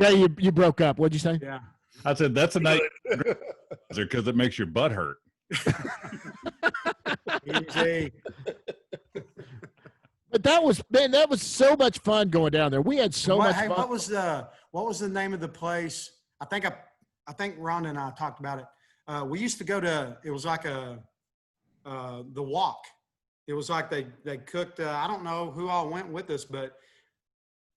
Yeah, you broke up. What'd you say? Yeah. I said, that's a night because it makes your butt hurt. Easy. But that was so much fun going down there. We had so much fun. What was the name of the place? I think Rhonda and I talked about it. We used to go to, it was like the Walk. It was like they cooked, I don't know who all went with us, but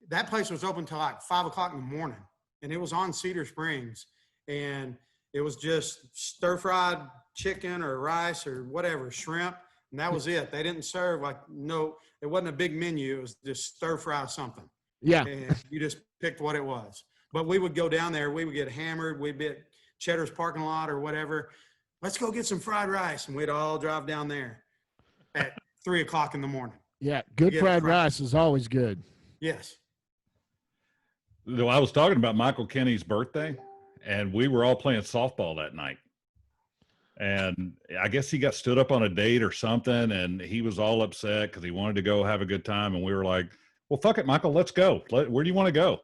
that place was open till like 5 o'clock in the morning, and it was on Cedar Springs, and it was just stir fried chicken or rice or whatever, shrimp. And that was it. They didn't serve it wasn't a big menu. It was just stir fry something. Yeah. And you just picked what it was. But we would go down there. We would get hammered. We'd be at Cheddars parking lot or whatever. Let's go get some fried rice. And we'd all drive down there at 3 o'clock in the morning. Yeah. Good fried rice is always good. Yes. I was talking about Michael Kinney's birthday, and we were all playing softball that night. And I guess he got stood up on a date or something, and he was all upset because he wanted to go have a good time. And we were like, well, fuck it, Michael, let's go. Where do you want to go?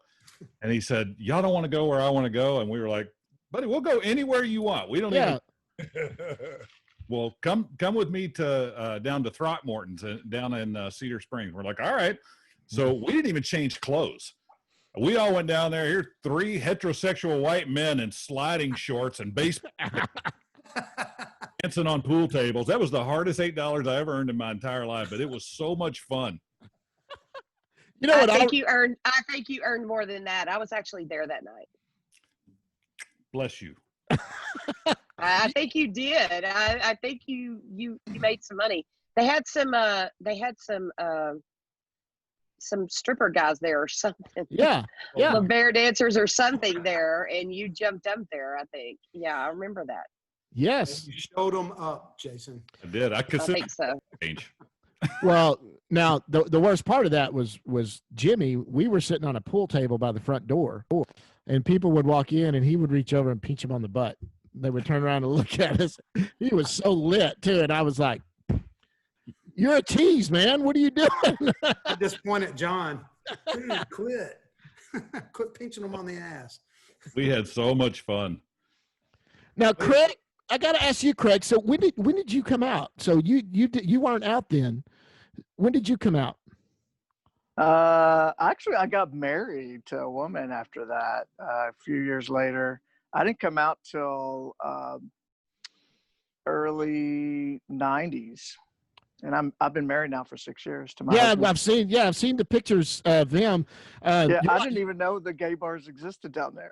And he said, y'all don't want to go where I want to go. And we were like, buddy, we'll go anywhere you want. We don't even. Well, come with me to down to Throckmorton's down in Cedar Springs. We're like, all right. So we didn't even change clothes. We all went down there. Here, 3 heterosexual white men in sliding shorts and baseball. Dancing on pool tables. That was the hardest $8 I ever earned in my entire life, but it was so much fun. You know what? I think you earned more than that. I was actually there that night. Bless you. I think you did. I think you made some money. They had some stripper guys there or something. Yeah. Yeah. The bear dancers or something there, and you jumped up there, I think. Yeah, I remember that. Yes. You showed them up, Jason. I did. I could I think so. change. Well, now the worst part of that was Jimmy. We were sitting on a pool table by the front door, and people would walk in, and he would reach over and pinch them on the butt. They would turn around and look at us. He was so lit too, and I was like, "You're a tease, man. What are you doing?" I just point at John. Dude, quit. Quit pinching them on the ass. We had so much fun. Now, Craig, I got to ask you, Craig. So when did you come out? So you weren't out then. When did you come out? Actually, I got married to a woman after that. A few years later, I didn't come out till early '90s, and I've been married now for 6 years to my husband. I've seen the pictures of them. I didn't even know the gay bars existed down there.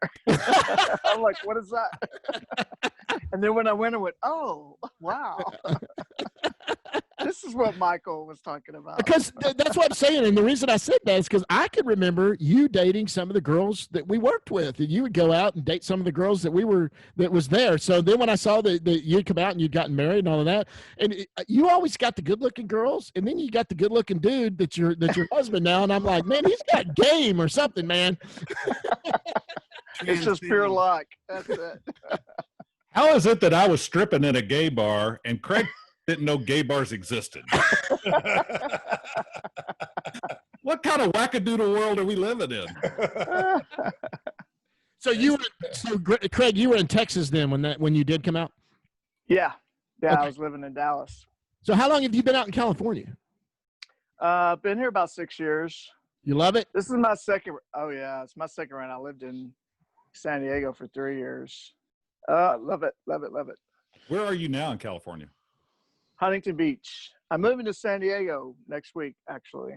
I'm like, what is that? And then when I went, oh, wow. This is what Michael was talking about. Because that's what I'm saying. And the reason I said that is because I can remember you dating some of the girls that we worked with, and you would go out and date some of the girls that was there. So then when I saw that you'd come out and you'd gotten married and all of that, and you always got the good looking girls, and then you got the good looking dude that's your husband now. And I'm like, man, he's got game or something, man. It's just pure luck. That's it. How is it that I was stripping in a gay bar and Craig didn't know gay bars existed? What kind of wackadoodle world are we living in? So Craig, you were in Texas then when you did come out? Yeah. Okay. I was living in Dallas. So how long have you been out in California? Been here about 6 years. You love it? This is my second. Oh yeah, it's my second run. I lived in San Diego for 3 years. Love it. Where are you now in California? Huntington Beach. I'm moving to San Diego next week, actually.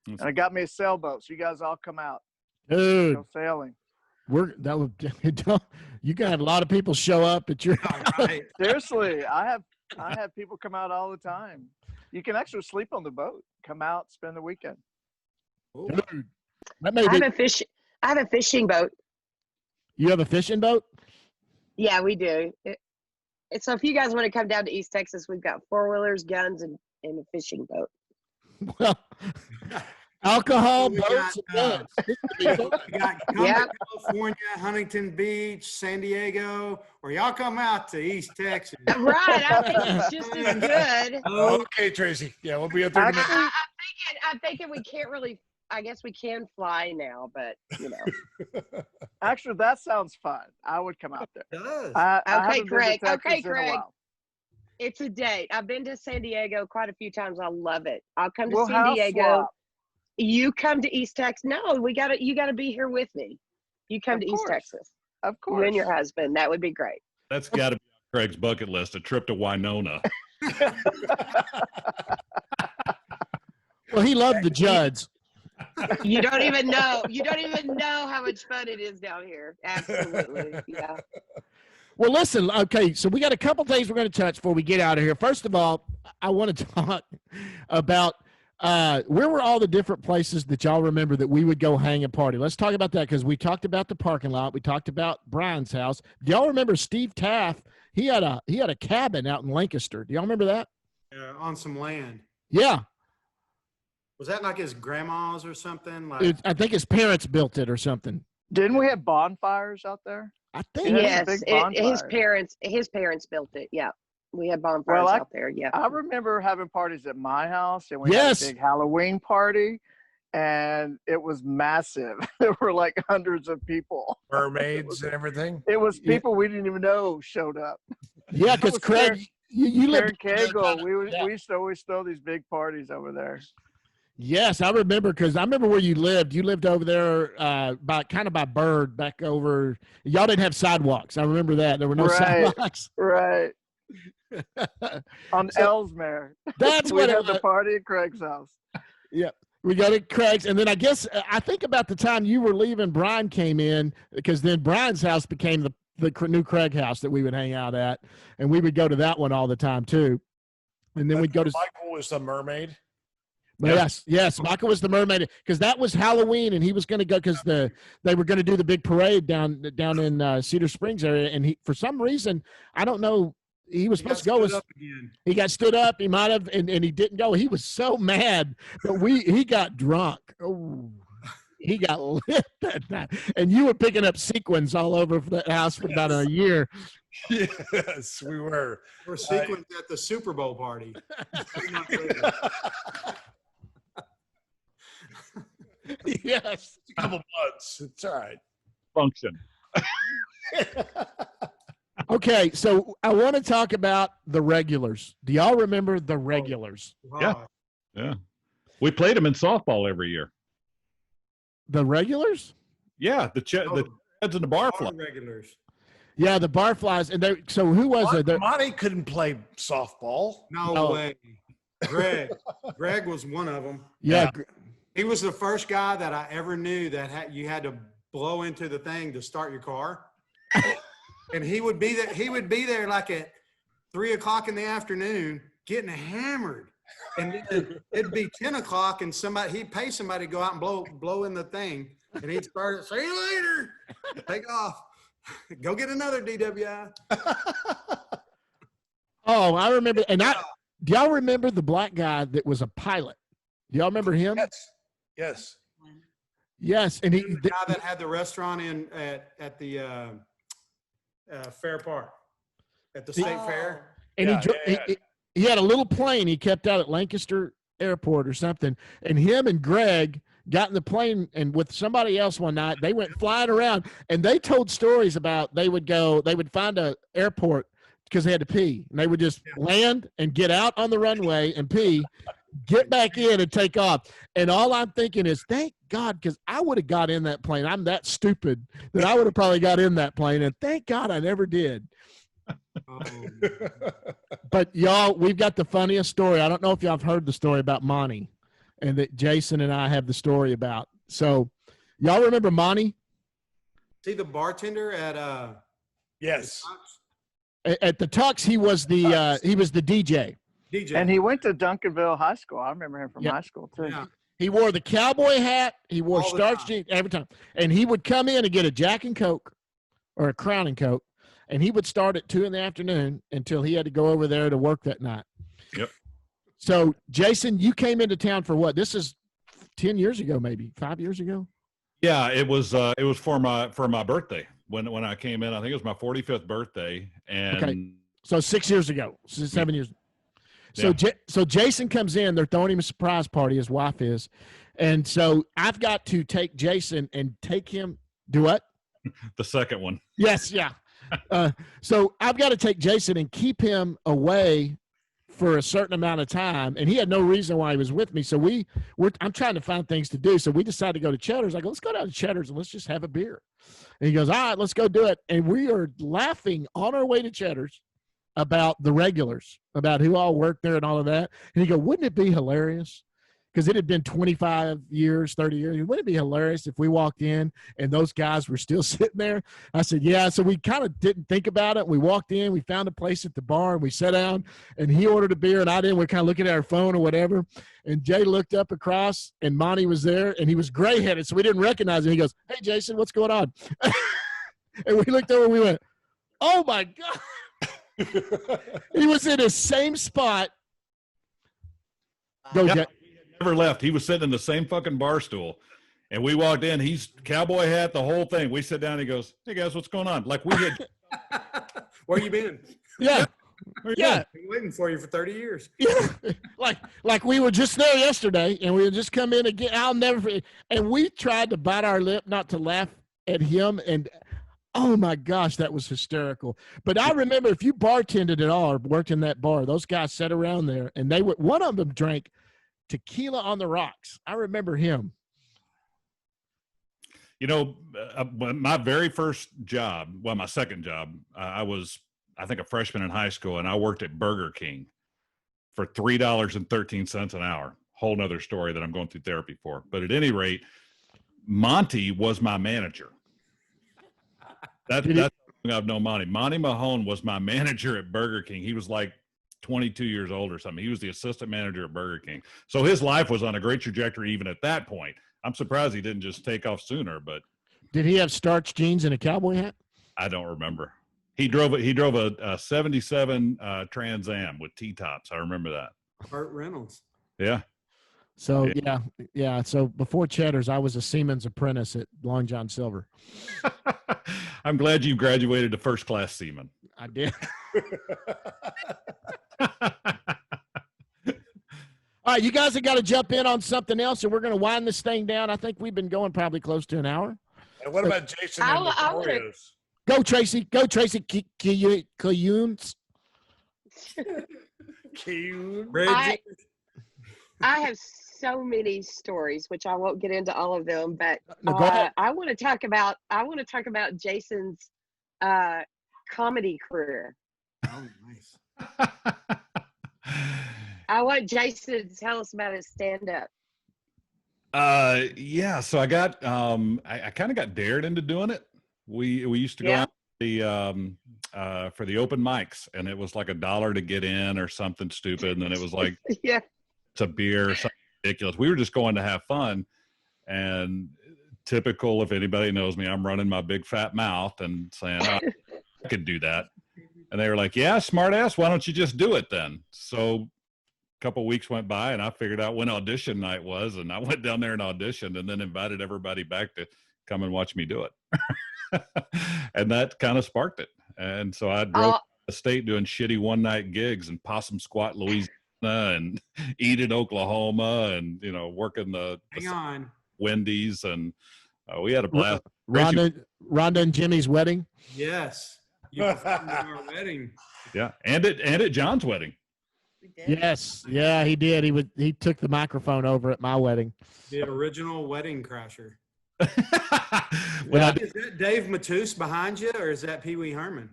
And I got me a sailboat, so you guys all come out. Dude, Go sailing. You can have a lot of people show up at your Right. Seriously, I have people come out all the time. You can actually sleep on the boat. Come out, spend the weekend. Dude, that may I be, have a fishing boat. you have a fishing boat? Yeah, we do. So if you guys want to come down to East Texas, we've got 4-wheelers, guns, and a fishing boat. Well, alcohol, We boats, got, and guns. We got California, Huntington Beach, San Diego, or y'all come out to East Texas. Right. I think it's just as good. Okay, Tracy. Yeah, we'll be up there. Actually, I'm thinking we can't really. I guess we can fly now, but actually, that sounds fun. I would come out there. It does. I Okay, haven't been to Craig. Texas Okay, in a Craig. while. It's a date. I've been to San Diego quite a few times. I love it. I'll come to We'll San house Diego. swap. You come to East Texas. No, you gotta be here with me. You come Of to East course. Texas. Of course. You and your husband. That would be great. That's got to be on Craig's bucket list, a trip to Winona. Well, he loved the Judds. You don't even know. You don't even know how much fun it is down here. Absolutely. Yeah. Well, listen, okay, so we got a couple things we're going to touch before we get out of here. First of all, I want to talk about where were all the different places that y'all remember that we would go hang and party. Let's talk about that because we talked about the parking lot. We talked about Brian's house. Do y'all remember Steve Taft? He had a cabin out in Lancaster. Do y'all remember that? On some land. Yeah. Was that like his grandma's or something? Like I think his parents built it or something. Didn't we have bonfires out there? I think. Yeah. Yes. Big bonfire. His parents built it. Yeah. We had bonfires Well, out there. Yeah. I remember having parties at my house, and we Yes. had a big Halloween party, and it was massive. There were like hundreds of people. Mermaids and everything. It was people we didn't even know showed up. Yeah, because was Craig, you Karen lived. Cagle, we Yeah. used to always throw these big parties over there. Yes, I remember because I remember where you lived. You lived over there by Bird, back over. Y'all didn't have sidewalks. I remember that. There were no Right. sidewalks. Right. On Ellesmere. That's We what had it the was. party at Craig's house. We got it, Craig's. And then I think about the time you were leaving, Brian came in because then Brian's house became the new Craig house that we would hang out at, and we would go to that one all the time too. And then we'd go to Michael was the mermaid. Yes, Michael was the mermaid because that was Halloween, and he was going to go because they were going to do the big parade down in Cedar Springs area, and he for some reason I don't know. He was supposed to go. He got stood up. He might have, and he didn't go. He was so mad, but he got drunk. Oh, he got lit that night. And you were picking up sequins all over that house for about a year. Yes, we were. We're sequins at the Super Bowl party. Yes, a couple months. It's all right. Function. Okay, so I want to talk about the regulars. Do y'all remember the regulars? Yeah. We played them in softball every year. The regulars? Yeah, the Cheds and the Barfly. Regulars. Yeah, the Barflies. And so who was it? Monty couldn't play softball. No way. Greg was one of them. Yeah. He was the first guy that I ever knew that you had to blow into the thing to start your car. And he would be there. He would be there like at 3 o'clock in the afternoon, getting hammered. And it'd be 10 o'clock, and he'd pay somebody to go out and blow in the thing, and he'd start. See you later. Take off. Go get another DWI. Oh, I remember. And do y'all remember the black guy that was a pilot? Do y'all remember him? Yes. Yes, and The guy that had the restaurant at the Fair Park, at the State Fair. And he had a little plane he kept out at Lancaster Airport or something. And him and Greg got in the plane and with somebody else one night, they went flying around and they told stories about they would find a airport because they had to pee. And they would just land and get out on the runway and pee, get back in and take off. And all I'm thinking is, thank God, because I would have got in that plane. I'm that stupid that I would have probably got in that plane. And thank God I never did. But y'all, we've got the funniest story. I don't know if y'all have heard the story about Monty and that Jason and I have the story about. So y'all remember Monty? See the bartender at Yes. At the Tux, he was the DJ. And he went to Duncanville High School. I remember him from high school too. Yeah. He wore the cowboy hat. He wore All the starch time. jeans every time. And he would come in and get a Jack and Coke or a Crown and Coke. And he would start at 2 p.m. until he had to go over there to work that night. Yep. So, Jason, you came into town for what? This is 10 years ago, maybe 5 years ago. Yeah, it was for my birthday when I came in. I think it was my 45th birthday, and Okay. So 6 years ago, 7 years. So Jason comes in. They're throwing him a surprise party. His wife is, and so I've got to take Jason and take him. Do what? the second one. Yes, yeah. So I've got to take Jason and keep him away for a certain amount of time, and he had no reason why he was with me. So I'm trying to find things to do. So we decided to go to Cheddars. I go, let's go down to Cheddars and let's just have a beer. And he goes, all right, let's go do it. And we are laughing on our way to Cheddars about the regulars, about who all worked there and all of that. And he go, wouldn't it be hilarious? Because it had been 25 years, 30 years. Wouldn't it be hilarious if we walked in and those guys were still sitting there? I said, yeah. So we kind of didn't think about it. We walked in, we found a place at the bar, and we sat down, and he ordered a beer, and I didn't. We're kind of looking at our phone or whatever. And Jay looked up across, and Monty was there, and he was gray-headed, so we didn't recognize him. He goes, hey, Jason, what's going on? And we looked over, and we went, oh, my God. He was in the same spot. Go, Jay. Never left. He was sitting in the same fucking bar stool. And we walked in, he's cowboy hat, the whole thing. We sit down, he goes, hey guys, what's going on? Like we had Where you been? Yeah. Yeah. Been waiting for you for 30 years. Yeah. Like we were just there yesterday and we had just come in again. I'll never forget. And we tried to bite our lip not to laugh at him. And oh my gosh, that was hysterical. But I remember if you bartended at all or worked in that bar, those guys sat around there and one of them drank tequila on the rocks. I remember him. You know, my very first job, well, my second job, I was, I think, a freshman in high school, and I worked at Burger King for $3.13 an hour. Whole nother story that I'm going through therapy for. But at any rate, Monty was my manager. That's I've known Monty. Monty Mahone was my manager at Burger King. He was like 22 years old or something. He was the assistant manager at Burger King. So his life was on a great trajectory even at that point. I'm surprised he didn't just take off sooner, but Did he have starched jeans and a cowboy hat? I don't remember. He drove a 77 Trans Am with T-tops. I remember that. Burt Reynolds. Yeah. So yeah. So before Cheddars, I was a seaman's apprentice at Long John Silver. I'm glad you graduated to first class seaman. I did. All right, you guys have got to jump in on something else, and we're going to wind this thing down. I think we've been going probably close to an hour. And what about Jason and the Oreos? Go, Tracy. Go, Tracy Kuhns. Bridget. I have so many stories, which I won't get into all of them, but No, go ahead. I want to talk about Jason's comedy career. Oh, nice. I want Jason to tell us about his stand-up. Yeah. So I got I kind of got dared into doing it. We used to go out for the open mics, and it was like $1 to get in or something stupid, and then it was like Yeah. it's a beer or something ridiculous. We were just going to have fun, and typical, if anybody knows me, I'm running my big fat mouth and saying, oh, I could do that. And they were like, yeah, smart ass, why don't you just do it then? So a couple weeks went by, and I figured out when audition night was, and I went down there and auditioned, and then invited everybody back to come and watch me do it. And that kind of sparked it. And so I drove the state doing shitty one-night gigs in Possum Squat, Louisiana, and Eden, Oklahoma, and working the Hang on. Wendy's, and we had a blast. Rhonda and Jimmy's wedding. Yes. You performed at our wedding. Yeah, and at John's wedding. We did. Yes, yeah, he did. He took the microphone over at my wedding. The original wedding crasher. When I Is that Dave Matus behind you, or is that Pee Wee Herman?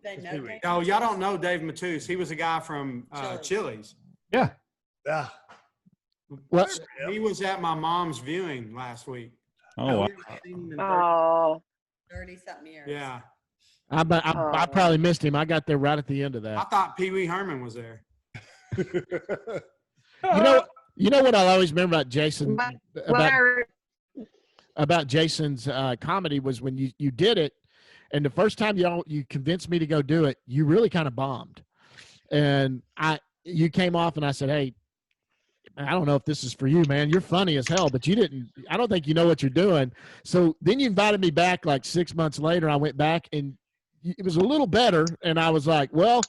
They know Dave Oh, y'all don't know Dave Matus. He was a guy from Chili's. yeah. Yeah. What? He was at my mom's viewing last week. Oh, wow. Oh, 30-something years. Yeah. I probably missed him. I got there right at the end of I that. thought Pee Wee Herman was there. You know what I always remember about Jason well, about Jason's comedy was when you did it, and the first time you convinced me to go do it, you really kind of bombed, and you came off and I said, hey, I don't know if this is for you, man. You're funny as hell, but I don't think you know what you're doing. So then you invited me back like 6 months later. I went back and it was a little better. And I was like, well,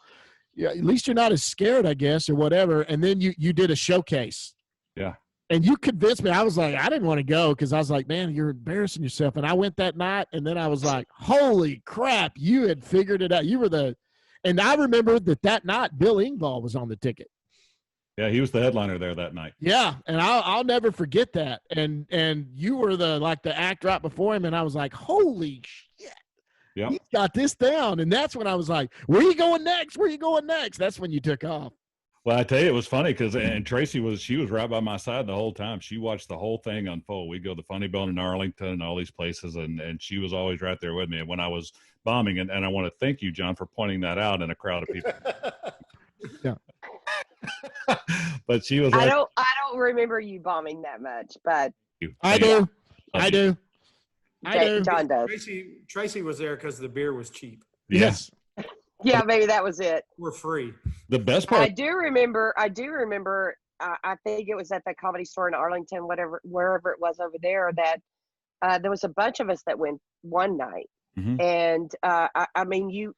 yeah, at least you're not as scared, I guess, or whatever. And then you did a showcase. Yeah. And you convinced me. I was like, I didn't want to go because I was like, man, you're embarrassing yourself. And I went that night, and then I was like, holy crap, you had figured it out. You were and I remember that night Bill Engvall was on the ticket. Yeah, he was the headliner there that night. Yeah, and I'll never forget that. And you were the act right before him, and I was like, holy shit. Yeah. He's got this down. And that's when I was like, where are you going next? Where are you going next? That's when you took off. Well, I tell you, it was funny because Tracy was right by my side the whole time. She watched the whole thing unfold. We go to the Funny Bone in Arlington and all these places, and she was always right there with me. And when I was bombing, and I want to thank you, John, for pointing that out in a crowd of people. Yeah. But she was like, I don't remember you bombing that much, but I do. John does. Tracy was there because the beer was cheap. Yes. Yeah, maybe that was it. We're free. The best part. I do remember. I think it was at that Comedy Store in Arlington, wherever it was over there. That there was a bunch of us that went one night, Mhm. and I mean, you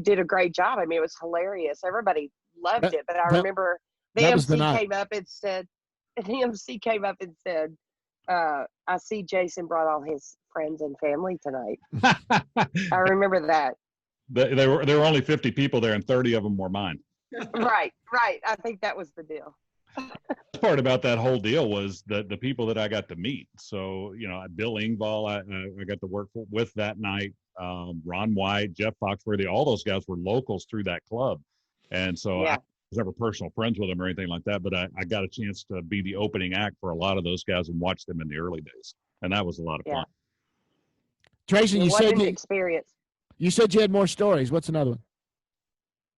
did a great job. I mean, it was hilarious. Everybody loved it. But I remember the that was the MC night. came up and said, I see Jason brought all his friends and family tonight. I remember that. There were only 50 people there, and 30 of them were mine. Right. I think that was the deal. The part about that whole deal was the people that I got to meet. So, Bill Engvall, I got to work with that night. Ron White, Jeff Foxworthy, all those guys were locals through that club. And so Yeah. I was never personal friends with them or anything like that, but I got a chance to be the opening act for a lot of those guys and watch them in the early days. And that was a lot of fun. Tracy, It you wasn't said an experience. you said you had more stories. What's another one?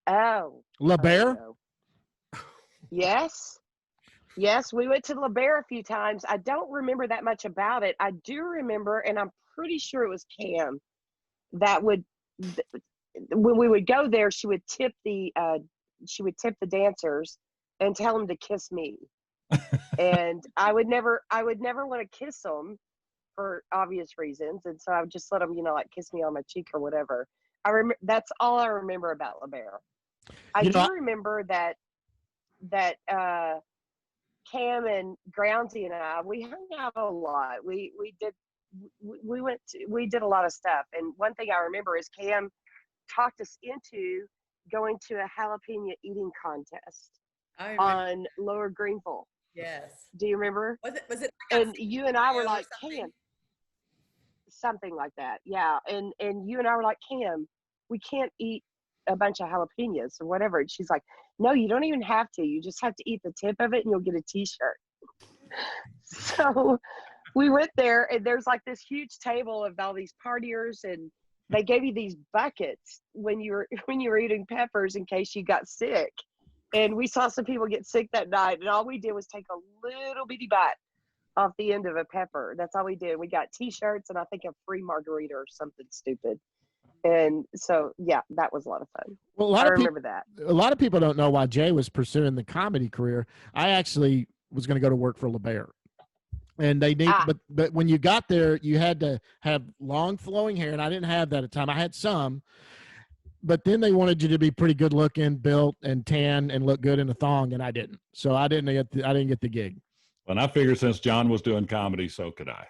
Oh. La Bear? no. Yes. Yes, we went to La Bear a few times. I don't remember that much about it. I do remember, and I'm pretty sure it was Cam that would, when we would go there, she would tip the dancers and tell them to kiss me. And I would never want to kiss them for obvious reasons, and so I would just let them, like kiss me on my cheek or whatever. That's all I remember about La Bear. I do remember that Cam and Groundsy and I, we hung out a lot. We did a lot of stuff, and one thing I remember is Cam talked us into going to a jalapeno eating contest on Lower Greenville. Yes. Do you remember? Was it? And you and I were like, Cam, something like that. Yeah. And you and I were like, Cam, we can't eat a bunch of jalapenos or whatever. And she's like, no, you don't even have to. You just have to eat the tip of it and you'll get a t-shirt. So we went there, and there's like this huge table of all these partiers, and they gave you these buckets when you were eating peppers in case you got sick. And we saw some people get sick that night, and all we did was take a little bitty bite off the end of a pepper. That's all we did. We got t-shirts and I think a free margarita or something stupid. And so, yeah, that was a lot of fun. Well, I remember that. A lot of people don't know why Jay was pursuing the comedy career. I actually was going to go to work for La Bear. And they need, but when you got there, you had to have long flowing hair, and I didn't have that at the time. I had some, but then they wanted you to be pretty good looking, built, and tan, and look good in a thong, and I didn't. So I didn't get the gig. And I figured since John was doing comedy, so could I.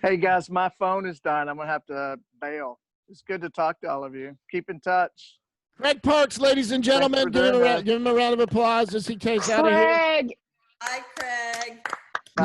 Hey guys, my phone is dying. I'm gonna have to bail. It's good to talk to all of you. Keep in touch. Creg Parks, ladies and gentlemen, give him a round of applause as he takes out of here. Hi, Craig. You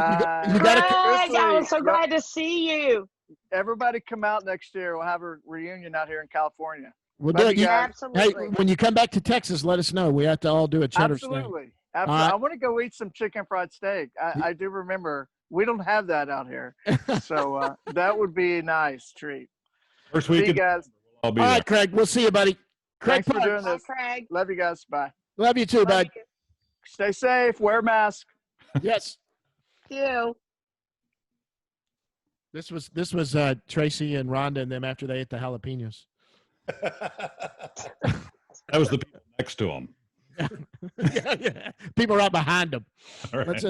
got Craig, I was so glad to see you. Everybody come out next year. We'll have a reunion out here in California. We'll do it. Absolutely. Hey, when you come back to Texas, let us know. We have to all do a Cheddars thing. Absolutely. I want to go eat some chicken fried steak. I do remember we don't have that out here. So that would be a nice treat. First week, see you guys. I'll be all there. right, Craig. We'll see you, buddy. Creg Thanks for doing Bye, this. Craig. Love you guys. Bye. Love you too, bud. Stay safe. Wear a mask. Yes. You. This was Tracy and Rhonda and them after they ate the jalapenos. That was the people next to him. Yeah. People right behind them. All right.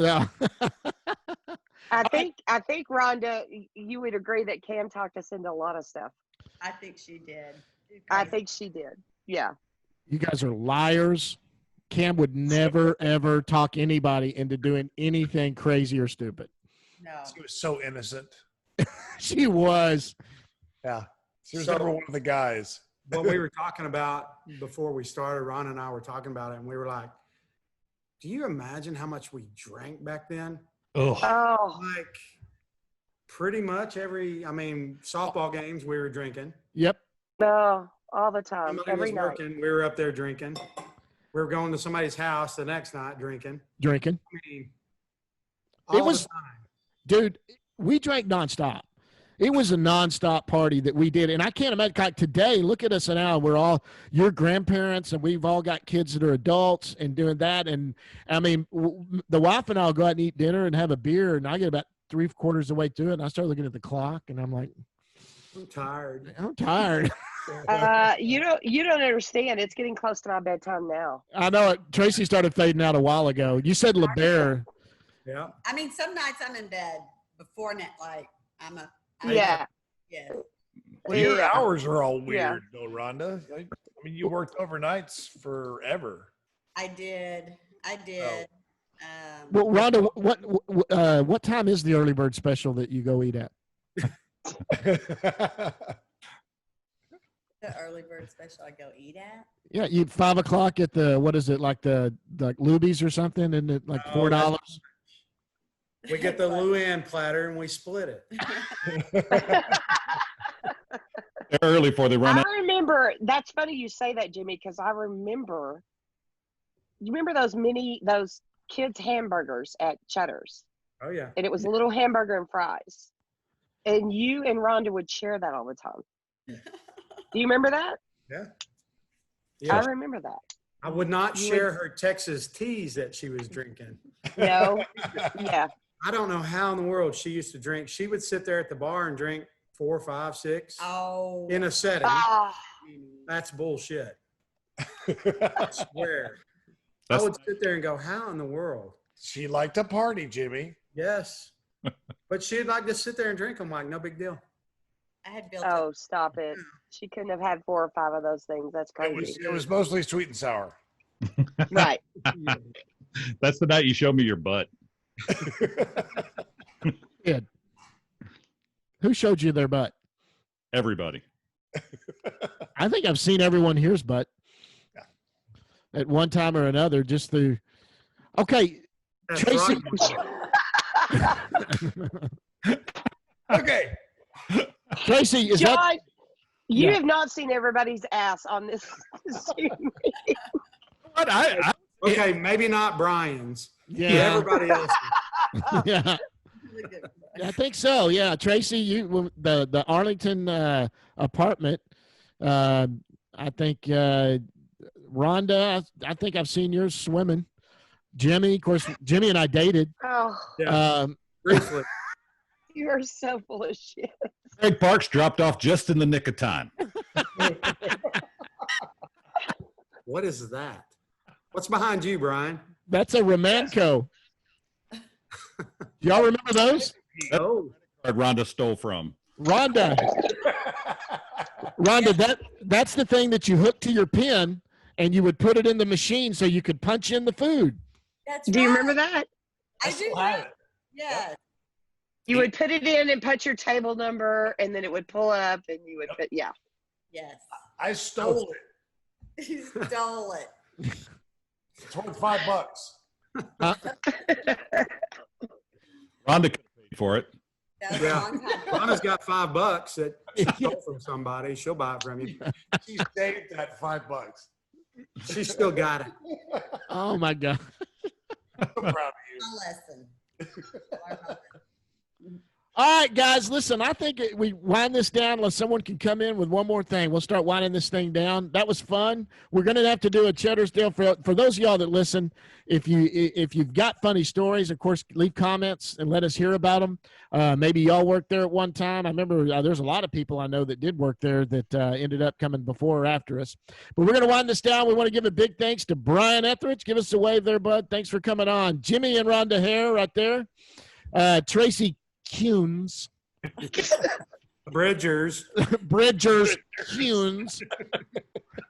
I think Rhonda, you would agree that Cam talked us into a lot of stuff. I think she did. I think she did. Yeah. You guys are liars. Cam would never, ever talk anybody into doing anything crazy or stupid. No. She was so innocent. She was. Yeah. She was never one of the guys. What we were talking about before we started, Ron and I were talking about it, and we were like, do you imagine how much we drank back then? Oh. Like pretty much softball games we were drinking. Yep. No, all the time. Somebody Every was night. working. We were up there drinking. We were going to somebody's house the next night drinking. Drinking. All It was, the time. dude, we drank nonstop. It was a nonstop party that we did. And I can't imagine, like today, look at us now. We're all your grandparents, and we've all got kids that are adults and doing that. And I mean, the wife and I will go out and eat dinner and have a beer. And I get about 3/4 of the way through it. And I start looking at the clock and I'm like, I'm tired. I'm tired. You don't understand. It's getting close to my bedtime now. I know it. Tracy started fading out a while ago. You said La Bear. Yeah. Some nights I'm in bed before net, like Yeah. Yeah. Well, your Yeah. hours are all weird, Yeah. though, Rhonda. I mean, you worked overnights forever. I did. Well, Rhonda, what time is the early bird special that you go eat at? The early bird special I go eat at. Yeah, you 5 o'clock at the, what is it, like Luby's or something, and it like $4? We get the Luann platter and we split it. They're early before they run out. I remember, that's funny you say that, Jimmy, because I remember, you remember those kids' hamburgers at Cheddars? Oh yeah. and it was a little hamburger and fries. And you and Rhonda would share that all the time. Do you remember that? Yeah. I Yeah. remember that. I would not You share would- her Texas teas that she was drinking. No. Yeah. I don't know how in the world she used to drink. She would sit there at the bar and drink 4, 5, 6 Oh. in a setting. Ah, That's bullshit. I swear. I would sit there and go, how in the world? She liked to party, Jimmy. Yes. But she'd like to sit there and drink them like no big deal. I had built oh, stop it. She couldn't have had 4 or 5 of those things. That's crazy. It was mostly sweet and sour. Right. That's the night you show me your butt. Ed, who showed you their butt? Everybody. I think I've seen everyone here's butt at one time or another. Just through. Okay, That's Tracy. right. Okay. Tracy, is that John, you Yeah. have not seen everybody's ass on this Zoom meeting. What? Okay, maybe not Brian's. But yeah? everybody else. Yeah, I think so. Yeah, Tracy, you the Arlington apartment. I think Rhonda. I think I've seen yours swimming. Jimmy, of course, Jimmy and I dated. Oh, Yeah. Briefly. you are so full of shit. Creg Parks dropped off just in the nick of time. What is that? What's behind you, Brian? That's a Romanco. Y'all remember those? Oh, Rhonda stole from. Rhonda, that's the thing that you hook to your pen and you would put it in the machine so you could punch in the food. That's Do you right. remember that? I do. still have it. Yes. You would put it in and put your table number, and then it would pull up, and you would put, yeah. Yes. I stole it. He stole it. It's worth $5. Rhonda could have paid for it. That was Yeah. a long time. Donna's got $5 that she stole from somebody. She'll buy it from you. She saved that $5. She still got it. Oh my God. I'm proud of you. A lesson. Learn from it. All right, guys, listen, I think we wind this down unless someone can come in with one more thing. We'll start winding this thing down. That was fun. We're going to have to do a Cheddars deal for those of y'all that listen. If you've got funny stories, of course, leave comments and let us hear about them. Maybe y'all worked there at one time. I remember there's a lot of people I know that did work there that ended up coming before or after us. But we're going to wind this down. We want to give a big thanks to Brian Ethridge. Give us a wave there, bud. Thanks for coming on. Jimmy and Rhonda Haire right there. Tracy Kuhns. Bridgers. Bridgers Kuhns.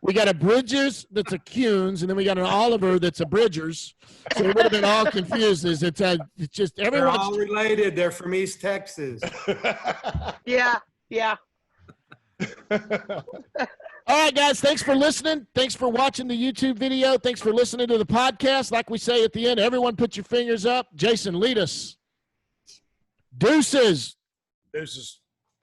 We got a Bridgers that's a Kuhns, and then we got an Oliver that's a Bridgers. So we would have been all confused. It's just They're everyone's all related. They're from East Texas. Yeah, yeah. all right, guys. Thanks for listening. Thanks for watching the YouTube video. Thanks for listening to the podcast. Like we say at the end, everyone put your fingers up. Jason, lead us. Deuces. Deuces.